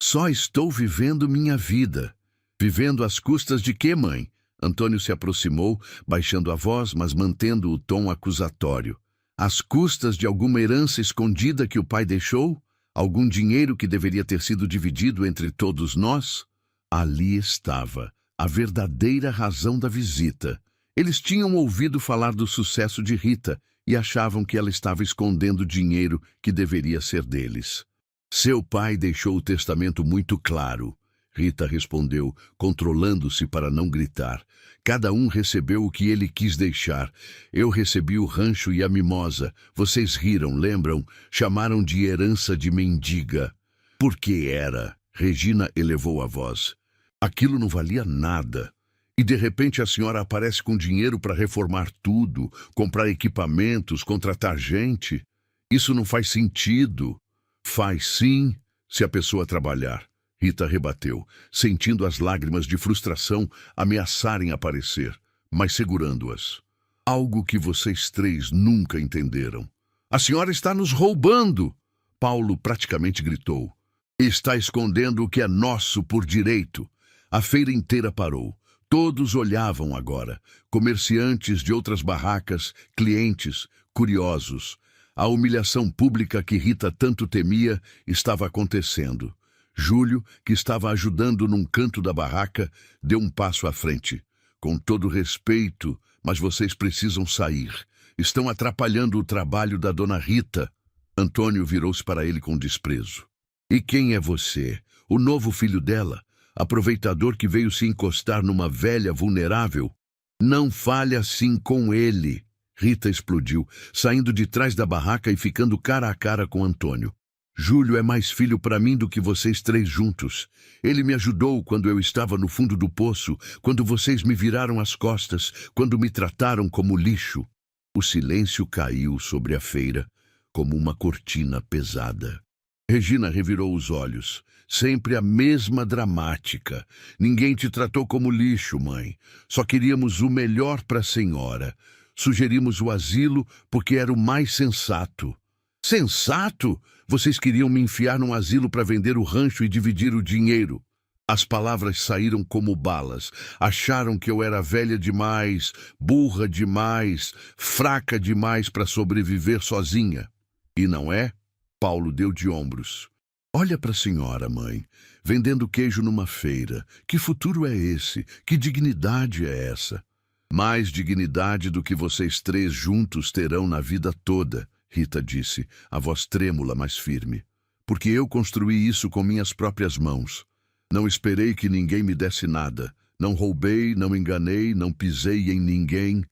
Só estou vivendo minha vida. Vivendo às custas de quê, mãe? Antônio se aproximou, baixando a voz, mas mantendo o tom acusatório. Às custas de alguma herança escondida que o pai deixou? Algum dinheiro que deveria ter sido dividido entre todos nós? Ali estava a verdadeira razão da visita. Eles tinham ouvido falar do sucesso de Rita e achavam que ela estava escondendo dinheiro que deveria ser deles. Seu pai deixou o testamento muito claro, Rita respondeu, controlando-se para não gritar. Cada um recebeu o que ele quis deixar. Eu recebi o rancho e a mimosa. Vocês riram, lembram? Chamaram de herança de mendiga. Por que era? Regina elevou a voz. Aquilo não valia nada. E de repente a senhora aparece com dinheiro para reformar tudo, comprar equipamentos, contratar gente. Isso não faz sentido. Faz sim, se a pessoa trabalhar. Rita rebateu, sentindo as lágrimas de frustração ameaçarem aparecer, mas segurando-as. Algo que vocês três nunca entenderam. A senhora está nos roubando! Paulo praticamente gritou. Está escondendo o que é nosso por direito. A feira inteira parou. Todos olhavam agora. Comerciantes de outras barracas, clientes, curiosos. A humilhação pública que Rita tanto temia estava acontecendo. Júlio, que estava ajudando num canto da barraca, deu um passo à frente. Com todo respeito, mas vocês precisam sair. Estão atrapalhando o trabalho da dona Rita. Antônio virou-se para ele com desprezo. E quem é você? O novo filho dela? Aproveitador que veio se encostar numa velha vulnerável? Não fale assim com ele. Rita explodiu, saindo de trás da barraca e ficando cara a cara com Antônio. Júlio é mais filho para mim do que vocês três juntos. Ele me ajudou quando eu estava no fundo do poço, quando vocês me viraram as costas, quando me trataram como lixo. O silêncio caiu sobre a feira, como uma cortina pesada. Regina revirou os olhos. Sempre a mesma dramática. Ninguém te tratou como lixo, mãe. Só queríamos o melhor para a senhora. Sugerimos o asilo porque era o mais sensato. Sensato? Vocês queriam me enfiar num asilo para vender o rancho e dividir o dinheiro. As palavras saíram como balas. Acharam que eu era velha demais, burra demais, fraca demais para sobreviver sozinha. E não é? Paulo deu de ombros. Olha para a senhora, mãe, vendendo queijo numa feira. Que futuro é esse? Que dignidade é essa? Mais dignidade do que vocês três juntos terão na vida toda, Rita disse, a voz trêmula, mas firme. Porque eu construí isso com minhas próprias mãos. Não esperei que ninguém me desse nada. Não roubei, não enganei, não pisei em ninguém.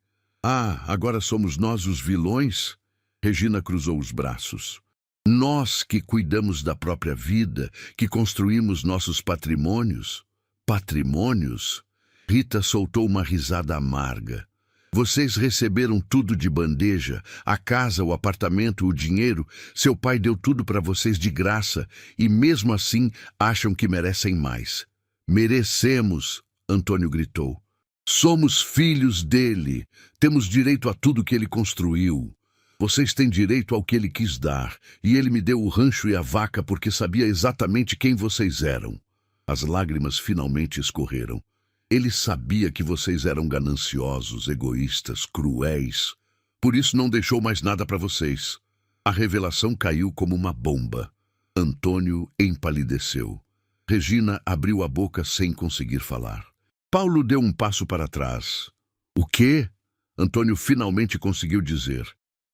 Ah, agora somos nós os vilões? Regina cruzou os braços. Nós que cuidamos da própria vida, que construímos nossos patrimônios. Patrimônios? Rita soltou uma risada amarga. Vocês receberam tudo de bandeja, a casa, o apartamento, o dinheiro. Seu pai deu tudo para vocês de graça e mesmo assim acham que merecem mais. Merecemos, Antônio gritou. Somos filhos dele. Temos direito a tudo que ele construiu. Vocês têm direito ao que ele quis dar, e ele me deu o rancho e a vaca porque sabia exatamente quem vocês eram. As lágrimas finalmente escorreram. Ele sabia que vocês eram gananciosos, egoístas, cruéis. Por isso não deixou mais nada para vocês. A revelação caiu como uma bomba. Antônio empalideceu. Regina abriu a boca sem conseguir falar. Paulo deu um passo para trás. O quê? Antônio finalmente conseguiu dizer.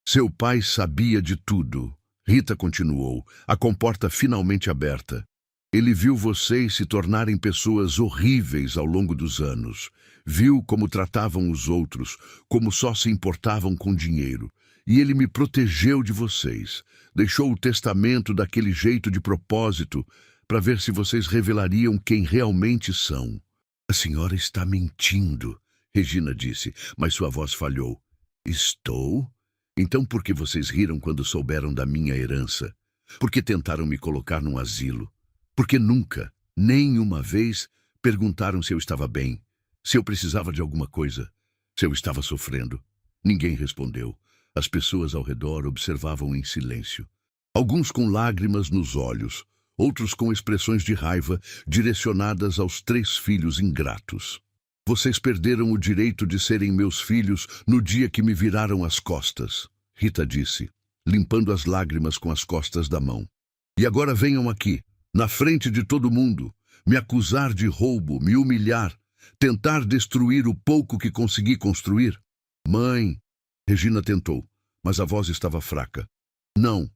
Seu pai sabia de tudo. Rita continuou, a comporta finalmente aberta. Ele viu vocês se tornarem pessoas horríveis ao longo dos anos. Viu como tratavam os outros, como só se importavam com dinheiro. E ele me protegeu de vocês. Deixou o testamento daquele jeito de propósito, para ver se vocês revelariam quem realmente são. A senhora está mentindo, Regina disse, mas sua voz falhou. Estou? Então por que vocês riram quando souberam da minha herança? Por que tentaram me colocar num asilo? Porque nunca, nem uma vez, perguntaram se eu estava bem, se eu precisava de alguma coisa, se eu estava sofrendo. Ninguém respondeu. As pessoas ao redor observavam em silêncio. Alguns com lágrimas nos olhos, outros com expressões de raiva direcionadas aos três filhos ingratos. Vocês perderam o direito de serem meus filhos no dia que me viraram as costas, Rita disse, limpando as lágrimas com as costas da mão. E agora venham aqui, na frente de todo mundo, me acusar de roubo, me humilhar, tentar destruir o pouco que consegui construir. Mãe, Regina tentou, mas a voz estava fraca. Não,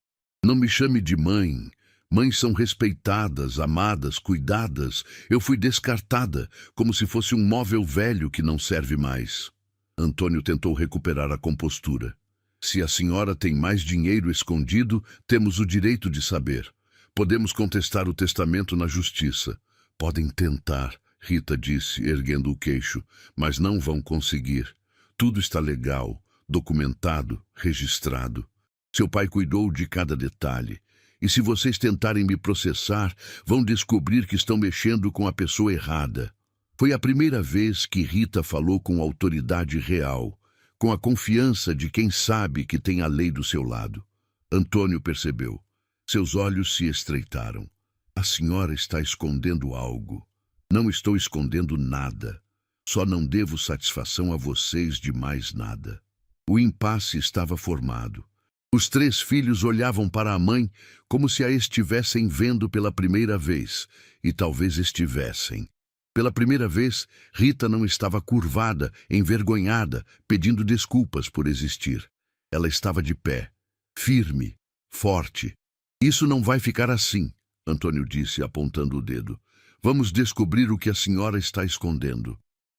não me chame de mãe. Mães são respeitadas, amadas, cuidadas. Eu fui descartada, como se fosse um móvel velho que não serve mais. Antônio tentou recuperar a compostura. Se a senhora tem mais dinheiro escondido, temos o direito de saber. Podemos contestar o testamento na justiça. Podem tentar, Rita disse, erguendo o queixo, mas não vão conseguir. Tudo está legal, documentado, registrado. Seu pai cuidou de cada detalhe. E se vocês tentarem me processar, vão descobrir que estão mexendo com a pessoa errada. Foi a primeira vez que Rita falou com autoridade real, com a confiança de quem sabe que tem a lei do seu lado. Antônio percebeu. Seus olhos se estreitaram. A senhora está escondendo algo. Não estou escondendo nada. Só não devo satisfação a vocês de mais nada. O impasse estava formado. Os três filhos olhavam para a mãe como se a estivessem vendo pela primeira vez, e talvez estivessem. Pela primeira vez, Rita não estava curvada, envergonhada, pedindo desculpas por existir. Ela estava de pé, firme, forte. Isso não vai ficar assim, Antônio disse, apontando o dedo. Vamos descobrir o que a senhora está escondendo.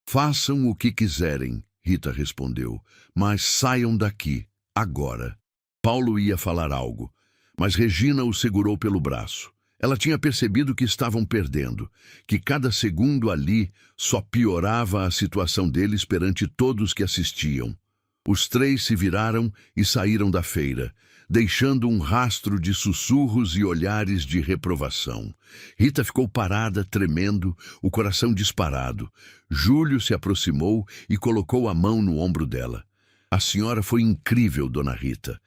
Façam o que quiserem, Rita respondeu, mas saiam daqui, agora. Paulo ia falar algo, mas Regina o segurou pelo braço. Ela tinha percebido que estavam perdendo, que cada segundo ali só piorava a situação deles perante todos que assistiam. Os três se viraram e saíram da feira, deixando um rastro de sussurros e olhares de reprovação. Rita ficou parada, tremendo, o coração disparado. Júlio se aproximou e colocou a mão no ombro dela. A senhora foi incrível, dona Rita.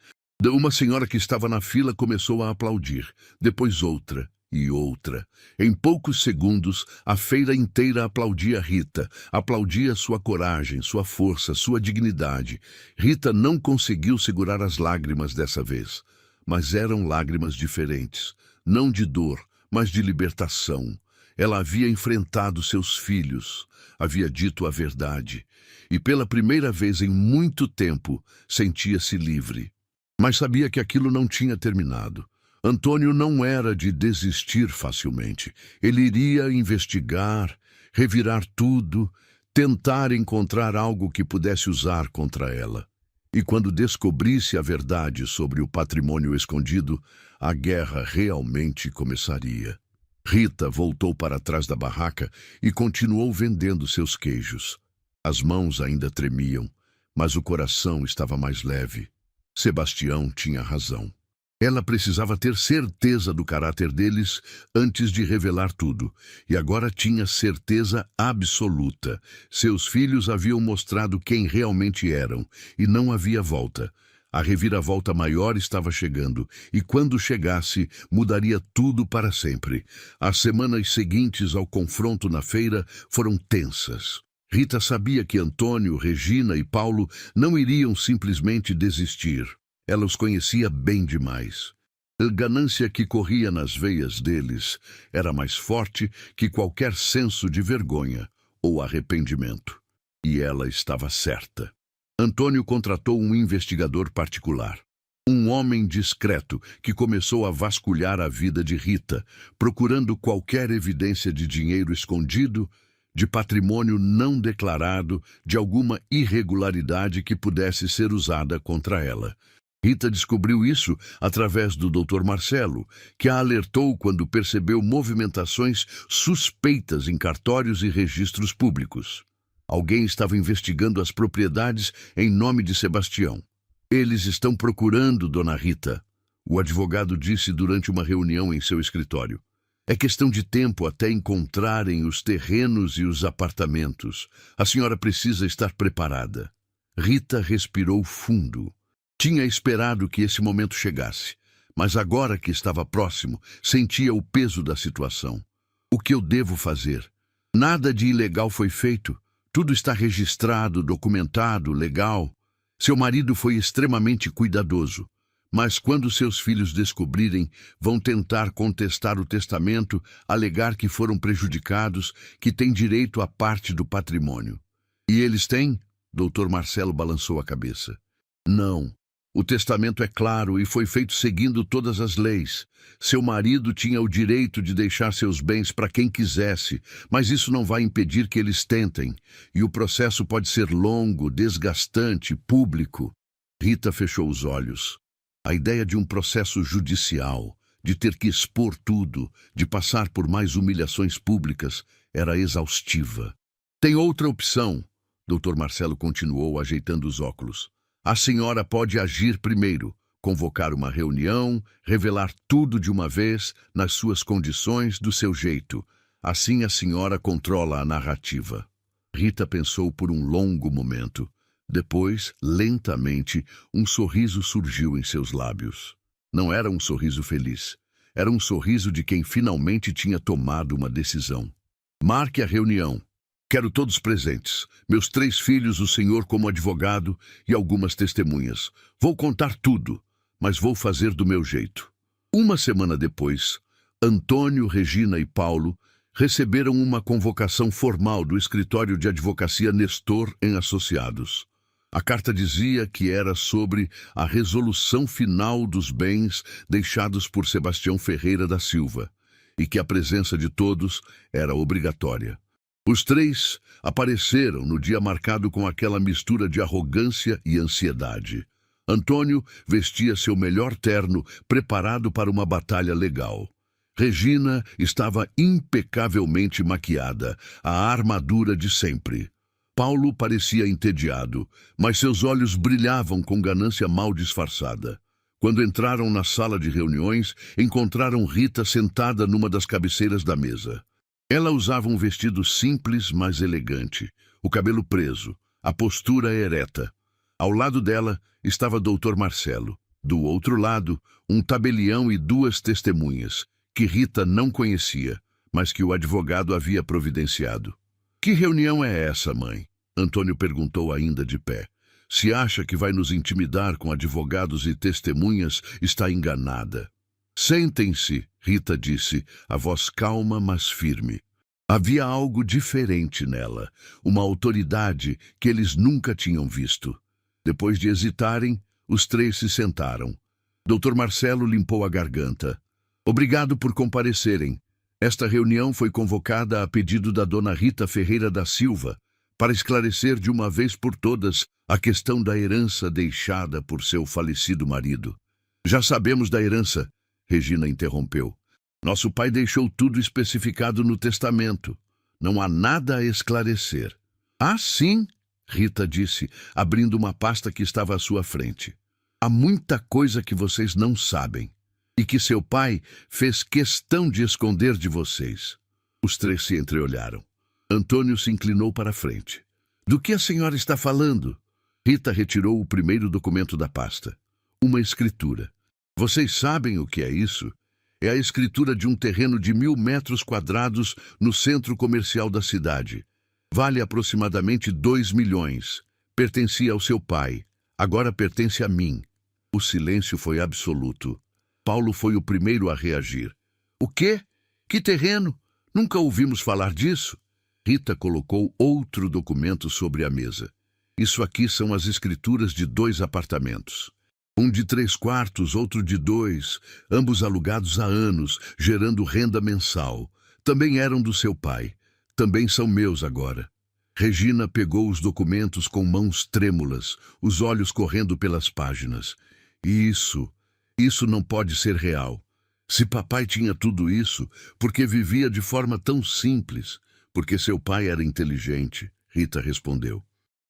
Uma senhora que estava na fila começou a aplaudir, depois outra e outra. Em poucos segundos, a feira inteira aplaudia Rita, aplaudia sua coragem, sua força, sua dignidade. Rita não conseguiu segurar as lágrimas dessa vez, mas eram lágrimas diferentes, não de dor, mas de libertação. Ela havia enfrentado seus filhos, havia dito a verdade, e pela primeira vez em muito tempo sentia-se livre. Mas sabia que aquilo não tinha terminado. Antônio não era de desistir facilmente. Ele iria investigar, revirar tudo, tentar encontrar algo que pudesse usar contra ela. E quando descobrisse a verdade sobre o patrimônio escondido, a guerra realmente começaria. Rita voltou para trás da barraca e continuou vendendo seus queijos. As mãos ainda tremiam, mas o coração estava mais leve. Sebastião tinha razão. Ela precisava ter certeza do caráter deles antes de revelar tudo, e agora tinha certeza absoluta. Seus filhos haviam mostrado quem realmente eram, e não havia volta. A reviravolta maior estava chegando, e quando chegasse, mudaria tudo para sempre. As semanas seguintes ao confronto na feira foram tensas. Rita sabia que Antônio, Regina e Paulo não iriam simplesmente desistir. Ela os conhecia bem demais. A ganância que corria nas veias deles era mais forte que qualquer senso de vergonha ou arrependimento. E ela estava certa. Antônio contratou um investigador particular. Um homem discreto que começou a vasculhar a vida de Rita, procurando qualquer evidência de dinheiro escondido, de patrimônio não declarado, de alguma irregularidade que pudesse ser usada contra ela. Rita descobriu isso através do Dr. Marcelo, que a alertou quando percebeu movimentações suspeitas em cartórios e registros públicos. Alguém estava investigando as propriedades em nome de Sebastião. Eles estão procurando Dona Rita, o advogado disse durante uma reunião em seu escritório. É questão de tempo até encontrarem os terrenos e os apartamentos. A senhora precisa estar preparada. Rita respirou fundo. Tinha esperado que esse momento chegasse, mas agora que estava próximo, sentia o peso da situação. O que eu devo fazer? Nada de ilegal foi feito. Tudo está registrado, documentado, legal. Seu marido foi extremamente cuidadoso. Mas quando seus filhos descobrirem, vão tentar contestar o testamento, alegar que foram prejudicados, que têm direito à parte do patrimônio. E eles têm? Dr. Marcelo balançou a cabeça. Não. O testamento é claro e foi feito seguindo todas as leis. Seu marido tinha o direito de deixar seus bens para quem quisesse, mas isso não vai impedir que eles tentem. E o processo pode ser longo, desgastante, público. Rita fechou os olhos. A ideia de um processo judicial, de ter que expor tudo, de passar por mais humilhações públicas, era exaustiva. Tem outra opção, Dr. Marcelo continuou ajeitando os óculos. A senhora pode agir primeiro, convocar uma reunião, revelar tudo de uma vez, nas suas condições, do seu jeito. Assim a senhora controla a narrativa. Rita pensou por um longo momento. Depois, lentamente, um sorriso surgiu em seus lábios. Não era um sorriso feliz. Era um sorriso de quem finalmente tinha tomado uma decisão. Marque a reunião. Quero todos presentes. Meus 3 filhos, o senhor como advogado e algumas testemunhas. Vou contar tudo, mas vou fazer do meu jeito. Uma semana depois, Antônio, Regina e Paulo receberam uma convocação formal do escritório de advocacia Nestor em Associados. A carta dizia que era sobre a resolução final dos bens deixados por Sebastião Ferreira da Silva e que a presença de todos era obrigatória. Os três apareceram no dia marcado com aquela mistura de arrogância e ansiedade. Antônio vestia seu melhor terno, preparado para uma batalha legal. Regina estava impecavelmente maquiada, a armadura de sempre. Paulo parecia entediado, mas seus olhos brilhavam com ganância mal disfarçada. Quando entraram na sala de reuniões, encontraram Rita sentada numa das cabeceiras da mesa. Ela usava um vestido simples, mas elegante, o cabelo preso, a postura ereta. Ao lado dela estava Dr. Marcelo. Do outro lado, um tabelião e duas testemunhas, que Rita não conhecia, mas que o advogado havia providenciado. "Que reunião é essa, mãe?" Antônio perguntou ainda de pé. "Se acha que vai nos intimidar com advogados e testemunhas, está enganada." "Sentem-se", Rita disse, a voz calma, mas firme. Havia algo diferente nela, uma autoridade que eles nunca tinham visto. Depois de hesitarem, os três se sentaram. Dr. Marcelo limpou a garganta. "Obrigado por comparecerem. Esta reunião foi convocada a pedido da dona Rita Ferreira da Silva, para esclarecer de uma vez por todas a questão da herança deixada por seu falecido marido." "Já sabemos da herança", Regina interrompeu. "Nosso pai deixou tudo especificado no testamento. Não há nada a esclarecer." "Ah, sim", Rita disse, abrindo uma pasta que estava à sua frente. "Há muita coisa que vocês não sabem, e que seu pai fez questão de esconder de vocês." Os três se entreolharam. Antônio se inclinou para a frente. "Do que a senhora está falando?" Rita retirou o primeiro documento da pasta. Uma escritura. "Vocês sabem o que é isso? É a escritura de um terreno de 1.000 metros quadrados no centro comercial da cidade. Vale aproximadamente 2 milhões. Pertencia ao seu pai. Agora pertence a mim." O silêncio foi absoluto. Paulo foi o primeiro a reagir. "O quê? Que terreno? Nunca ouvimos falar disso." Rita colocou outro documento sobre a mesa. "Isso aqui são as escrituras de 2 apartamentos. Um de 3 quartos, outro de 2, ambos alugados há anos, gerando renda mensal. Também eram do seu pai. Também são meus agora." Regina pegou os documentos com mãos trêmulas, os olhos correndo pelas páginas. Isso não pode ser real. Se papai tinha tudo isso, por que vivia de forma tão simples? Porque seu pai era inteligente, Rita respondeu.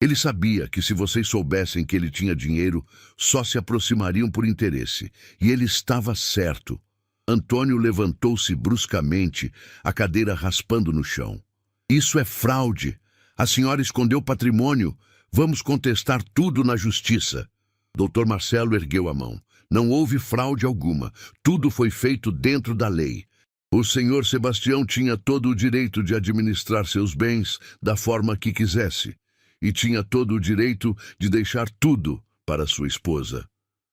Ele sabia que se vocês soubessem que ele tinha dinheiro, só se aproximariam por interesse. E ele estava certo. Antônio levantou-se bruscamente, a cadeira raspando no chão. "Isso é fraude. A senhora escondeu patrimônio. Vamos contestar tudo na justiça." Dr. Marcelo ergueu a mão. "Não houve fraude alguma. Tudo foi feito dentro da lei. O senhor Sebastião tinha todo o direito de administrar seus bens da forma que quisesse. E tinha todo o direito de deixar tudo para sua esposa."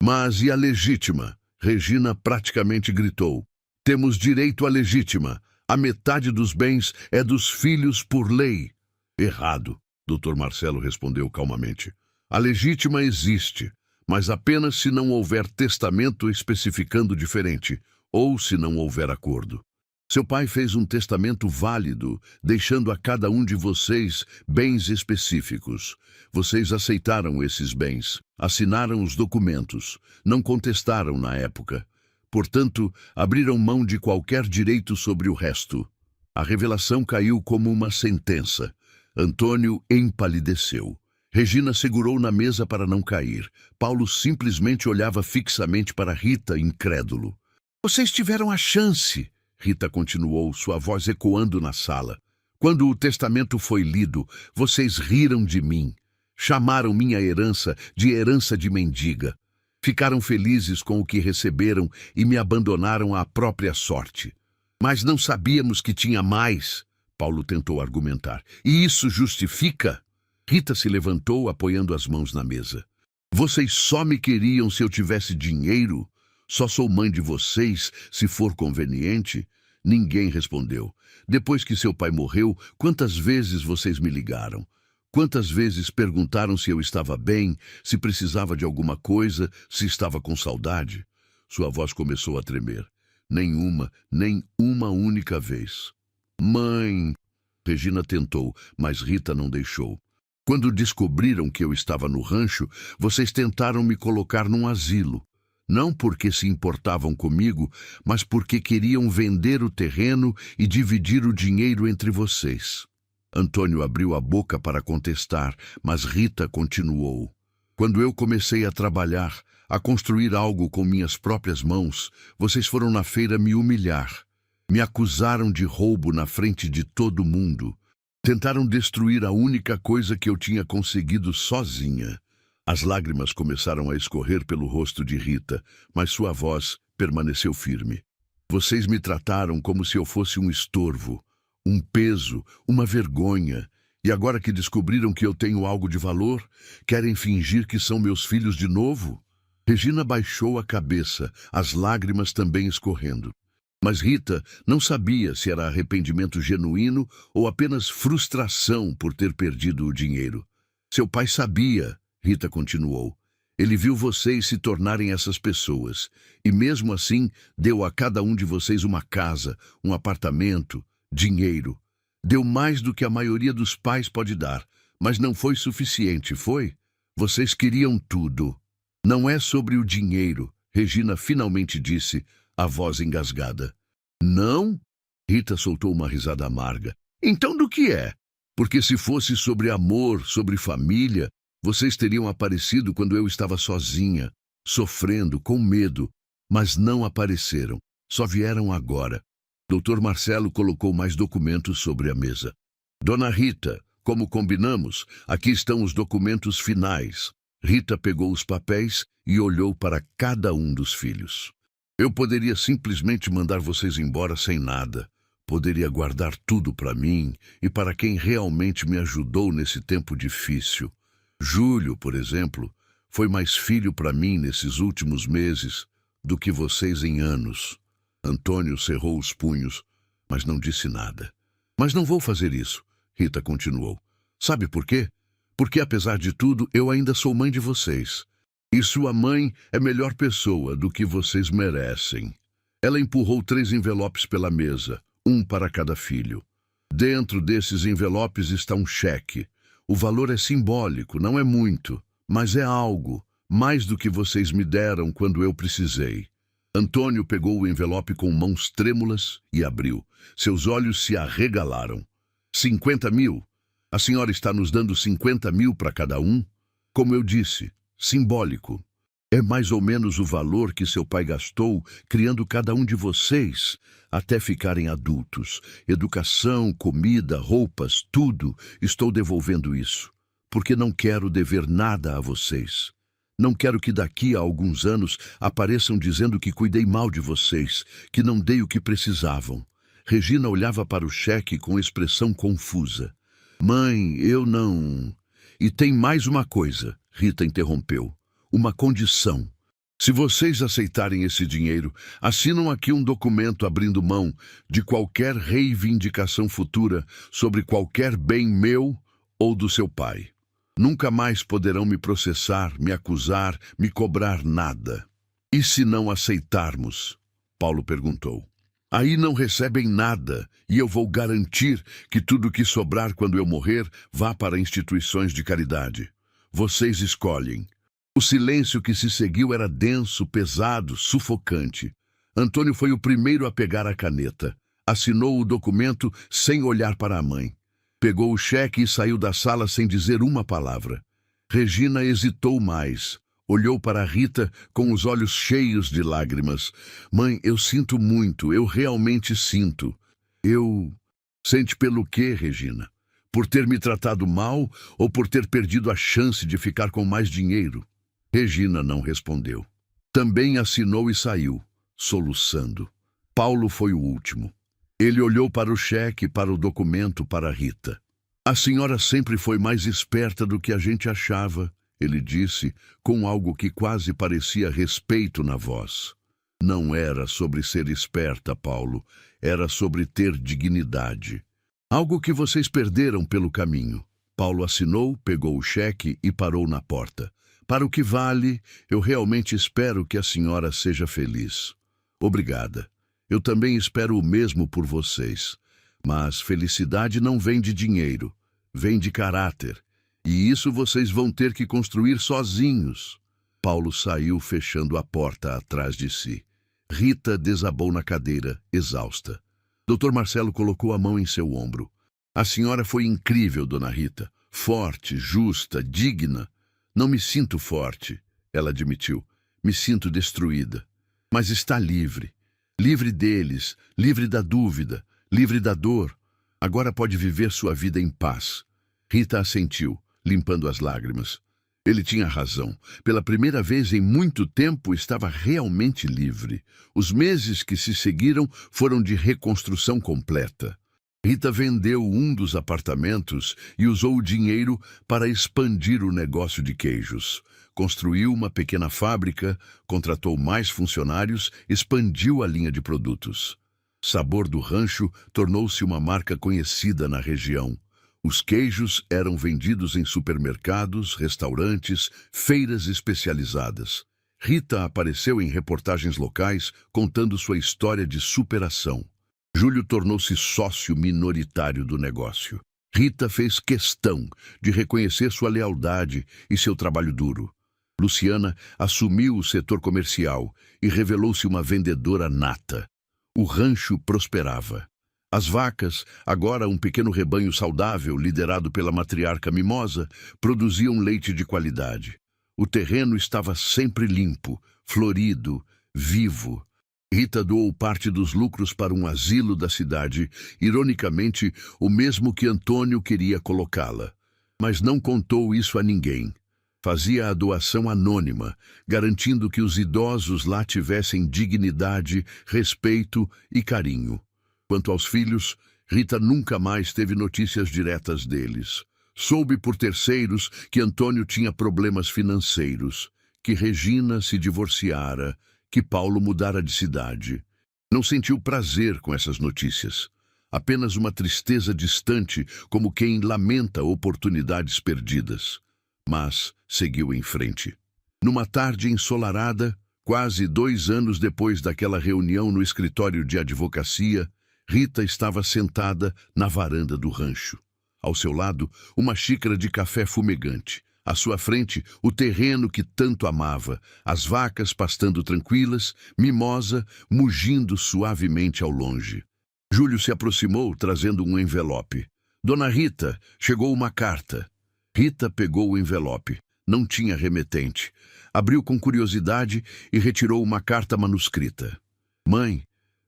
"Mas e a legítima?" Regina praticamente gritou. "Temos direito à legítima. A metade dos bens é dos filhos por lei." "Errado", Dr. Marcelo respondeu calmamente. "A legítima existe, mas apenas se não houver testamento especificando diferente, ou se não houver acordo. Seu pai fez um testamento válido, deixando a cada um de vocês bens específicos. Vocês aceitaram esses bens, assinaram os documentos, não contestaram na época. Portanto, abriram mão de qualquer direito sobre o resto." A revelação caiu como uma sentença. Antônio empalideceu. Regina segurou na mesa para não cair. Paulo simplesmente olhava fixamente para Rita, incrédulo. "Vocês tiveram a chance", Rita continuou, sua voz ecoando na sala. "Quando o testamento foi lido, vocês riram de mim. Chamaram minha herança de mendiga. Ficaram felizes com o que receberam e me abandonaram à própria sorte. Mas não sabíamos que tinha mais", Paulo tentou argumentar. "E isso justifica?" Rita se levantou, apoiando as mãos na mesa. "Vocês só me queriam se eu tivesse dinheiro? Só sou mãe de vocês, se for conveniente?" Ninguém respondeu. "Depois que seu pai morreu, quantas vezes vocês me ligaram? Quantas vezes perguntaram se eu estava bem, se precisava de alguma coisa, se estava com saudade?" Sua voz começou a tremer. Nem uma única vez." "Mãe..." Regina tentou, mas Rita não deixou. Quando descobriram que eu estava no rancho, vocês tentaram me colocar num asilo. Não porque se importavam comigo, mas porque queriam vender o terreno e dividir o dinheiro entre vocês. Antônio abriu a boca para contestar, mas Rita continuou. Quando eu comecei a trabalhar, a construir algo com minhas próprias mãos, vocês foram na feira me humilhar. Me acusaram de roubo na frente de todo mundo. Tentaram destruir a única coisa que eu tinha conseguido sozinha. As lágrimas começaram a escorrer pelo rosto de Rita, mas sua voz permaneceu firme. Vocês me trataram como se eu fosse um estorvo, um peso, uma vergonha. E agora que descobriram que eu tenho algo de valor, querem fingir que são meus filhos de novo? Regina baixou a cabeça, as lágrimas também escorrendo. Mas Rita não sabia se era arrependimento genuíno ou apenas frustração por ter perdido o dinheiro. Seu pai sabia, Rita continuou. Ele viu vocês se tornarem essas pessoas, e mesmo assim deu a cada um de vocês uma casa, um apartamento, dinheiro. Deu mais do que a maioria dos pais pode dar, mas não foi suficiente, foi? Vocês queriam tudo. Não é sobre o dinheiro, Regina finalmente disse, a voz engasgada. Não? Rita soltou uma risada amarga. Então do que é? Porque se fosse sobre amor, sobre família, vocês teriam aparecido quando eu estava sozinha, sofrendo, com medo, mas não apareceram. Só vieram agora. Dr. Marcelo colocou mais documentos sobre a mesa. Dona Rita, como combinamos, aqui estão os documentos finais. Rita pegou os papéis e olhou para cada um dos filhos. Eu poderia simplesmente mandar vocês embora sem nada. Poderia guardar tudo para mim e para quem realmente me ajudou nesse tempo difícil. Júlio, por exemplo, foi mais filho para mim nesses últimos meses do que vocês em anos. Antônio cerrou os punhos, mas não disse nada. Mas não vou fazer isso, Rita continuou. Sabe por quê? Porque, apesar de tudo, eu ainda sou mãe de vocês. E sua mãe é melhor pessoa do que vocês merecem. Ela empurrou 3 envelopes pela mesa, um para cada filho. Dentro desses envelopes está um cheque. O valor é simbólico, não é muito, mas é algo, mais do que vocês me deram quando eu precisei. Antônio pegou o envelope com mãos trêmulas e abriu. Seus olhos se arregalaram. 50 mil? A senhora está nos dando 50 mil para cada um? Como eu disse, simbólico. É mais ou menos o valor que seu pai gastou criando cada um de vocês até ficarem adultos. Educação, comida, roupas, tudo. Estou devolvendo isso, porque não quero dever nada a vocês. Não quero que daqui a alguns anos apareçam dizendo que cuidei mal de vocês, que não dei o que precisavam. Regina olhava para o cheque com expressão confusa. Mãe, eu não... E tem mais uma coisa, Rita interrompeu. Uma condição. Se vocês aceitarem esse dinheiro, assinam aqui um documento abrindo mão de qualquer reivindicação futura sobre qualquer bem meu ou do seu pai. Nunca mais poderão me processar, me acusar, me cobrar nada. E se não aceitarmos? Paulo perguntou. Aí não recebem nada e eu vou garantir que tudo que sobrar quando eu morrer vá para instituições de caridade. Vocês escolhem. O silêncio que se seguiu era denso, pesado, sufocante. Antônio foi o primeiro a pegar a caneta. Assinou o documento sem olhar para a mãe. Pegou o cheque e saiu da sala sem dizer uma palavra. Regina hesitou mais. Olhou para Rita com os olhos cheios de lágrimas. Mãe, eu sinto muito, eu realmente sinto. Sente pelo quê, Regina? Por ter me tratado mal ou por ter perdido a chance de ficar com mais dinheiro? Regina não respondeu. Também assinou e saiu, soluçando. Paulo foi o último. Ele olhou para o cheque, para o documento, para Rita. A senhora sempre foi mais esperta do que a gente achava, ele disse, com algo que quase parecia respeito na voz. Não era sobre ser esperta, Paulo, era sobre ter dignidade. Algo que vocês perderam pelo caminho. Paulo assinou, pegou o cheque e parou na porta. Para o que vale, eu realmente espero que a senhora seja feliz. Obrigada. Eu também espero o mesmo por vocês. Mas felicidade não vem de dinheiro, vem de caráter. E isso vocês vão ter que construir sozinhos. Paulo saiu fechando a porta atrás de si. Rita desabou na cadeira, exausta. Dr. Marcelo colocou a mão em seu ombro. A senhora foi incrível, dona Rita. Forte, justa, digna. Não me sinto forte, ela admitiu. Me sinto destruída. Mas está livre. Livre deles, livre da dúvida, livre da dor. Agora pode viver sua vida em paz. Rita assentiu, limpando as lágrimas. Ele tinha razão. Pela primeira vez em muito tempo, estava realmente livre. Os meses que se seguiram foram de reconstrução completa. Rita vendeu um dos apartamentos e usou o dinheiro para expandir o negócio de queijos. Construiu uma pequena fábrica, contratou mais funcionários, expandiu a linha de produtos. Sabor do Rancho tornou-se uma marca conhecida na região. Os queijos eram vendidos em supermercados, restaurantes, feiras especializadas. Rita apareceu em reportagens locais contando sua história de superação. Júlio tornou-se sócio minoritário do negócio. Rita fez questão de reconhecer sua lealdade e seu trabalho duro. Luciana assumiu o setor comercial e revelou-se uma vendedora nata. O rancho prosperava. As vacas, agora um pequeno rebanho saudável liderado pela matriarca Mimosa, produziam leite de qualidade. O terreno estava sempre limpo, florido, vivo. Rita doou parte dos lucros para um asilo da cidade, ironicamente, o mesmo que Antônio queria colocá-la. Mas não contou isso a ninguém. Fazia a doação anônima, garantindo que os idosos lá tivessem dignidade, respeito e carinho. Quanto aos filhos, Rita nunca mais teve notícias diretas deles. Soube por terceiros que Antônio tinha problemas financeiros, que Regina se divorciara, que Paulo mudara de cidade. Não sentiu prazer com essas notícias. Apenas uma tristeza distante, como quem lamenta oportunidades perdidas. Mas seguiu em frente. Numa tarde ensolarada, quase 2 anos depois daquela reunião no escritório de advocacia, Rita estava sentada na varanda do rancho. Ao seu lado, uma xícara de café fumegante. À sua frente, o terreno que tanto amava, as vacas pastando tranquilas, Mimosa mugindo suavemente ao longe. Júlio se aproximou, trazendo um envelope. Dona Rita, chegou uma carta. Rita pegou o envelope. Não tinha remetente. Abriu com curiosidade e retirou uma carta manuscrita. Mãe,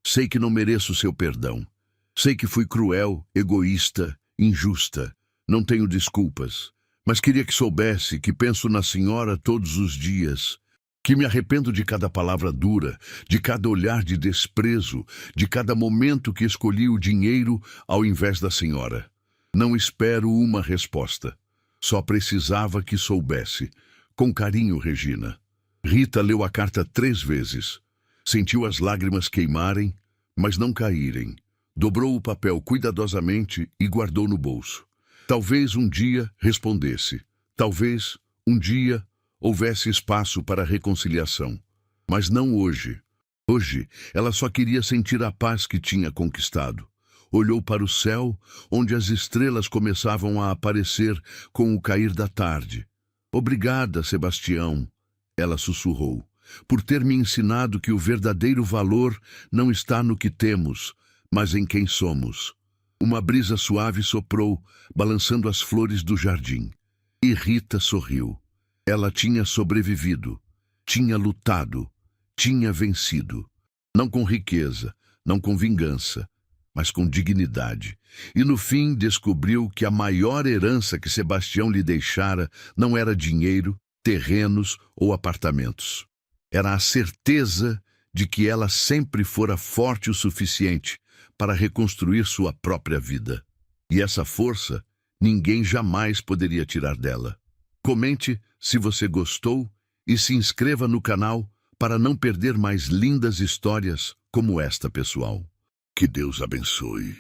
sei que não mereço seu perdão. Sei que fui cruel, egoísta, injusta. Não tenho desculpas. Mas queria que soubesse que penso na senhora todos os dias. Que me arrependo de cada palavra dura, de cada olhar de desprezo, de cada momento que escolhi o dinheiro ao invés da senhora. Não espero uma resposta. Só precisava que soubesse. Com carinho, Regina. Rita leu a carta 3 vezes. Sentiu as lágrimas queimarem, mas não caírem. Dobrou o papel cuidadosamente e guardou no bolso. Talvez um dia respondesse. Talvez um dia houvesse espaço para reconciliação. Mas não hoje. Hoje, ela só queria sentir a paz que tinha conquistado. Olhou para o céu, onde as estrelas começavam a aparecer com o cair da tarde. Obrigada, Sebastião, ela sussurrou, por ter me ensinado que o verdadeiro valor não está no que temos, mas em quem somos. Uma brisa suave soprou, balançando as flores do jardim. E Rita sorriu. Ela tinha sobrevivido, tinha lutado, tinha vencido. Não com riqueza, não com vingança, mas com dignidade. E no fim descobriu que a maior herança que Sebastião lhe deixara não era dinheiro, terrenos ou apartamentos. Era a certeza de que ela sempre fora forte o suficiente para reconstruir sua própria vida. E essa força ninguém jamais poderia tirar dela. Comente se você gostou e se inscreva no canal para não perder mais lindas histórias como esta, pessoal. Que Deus abençoe.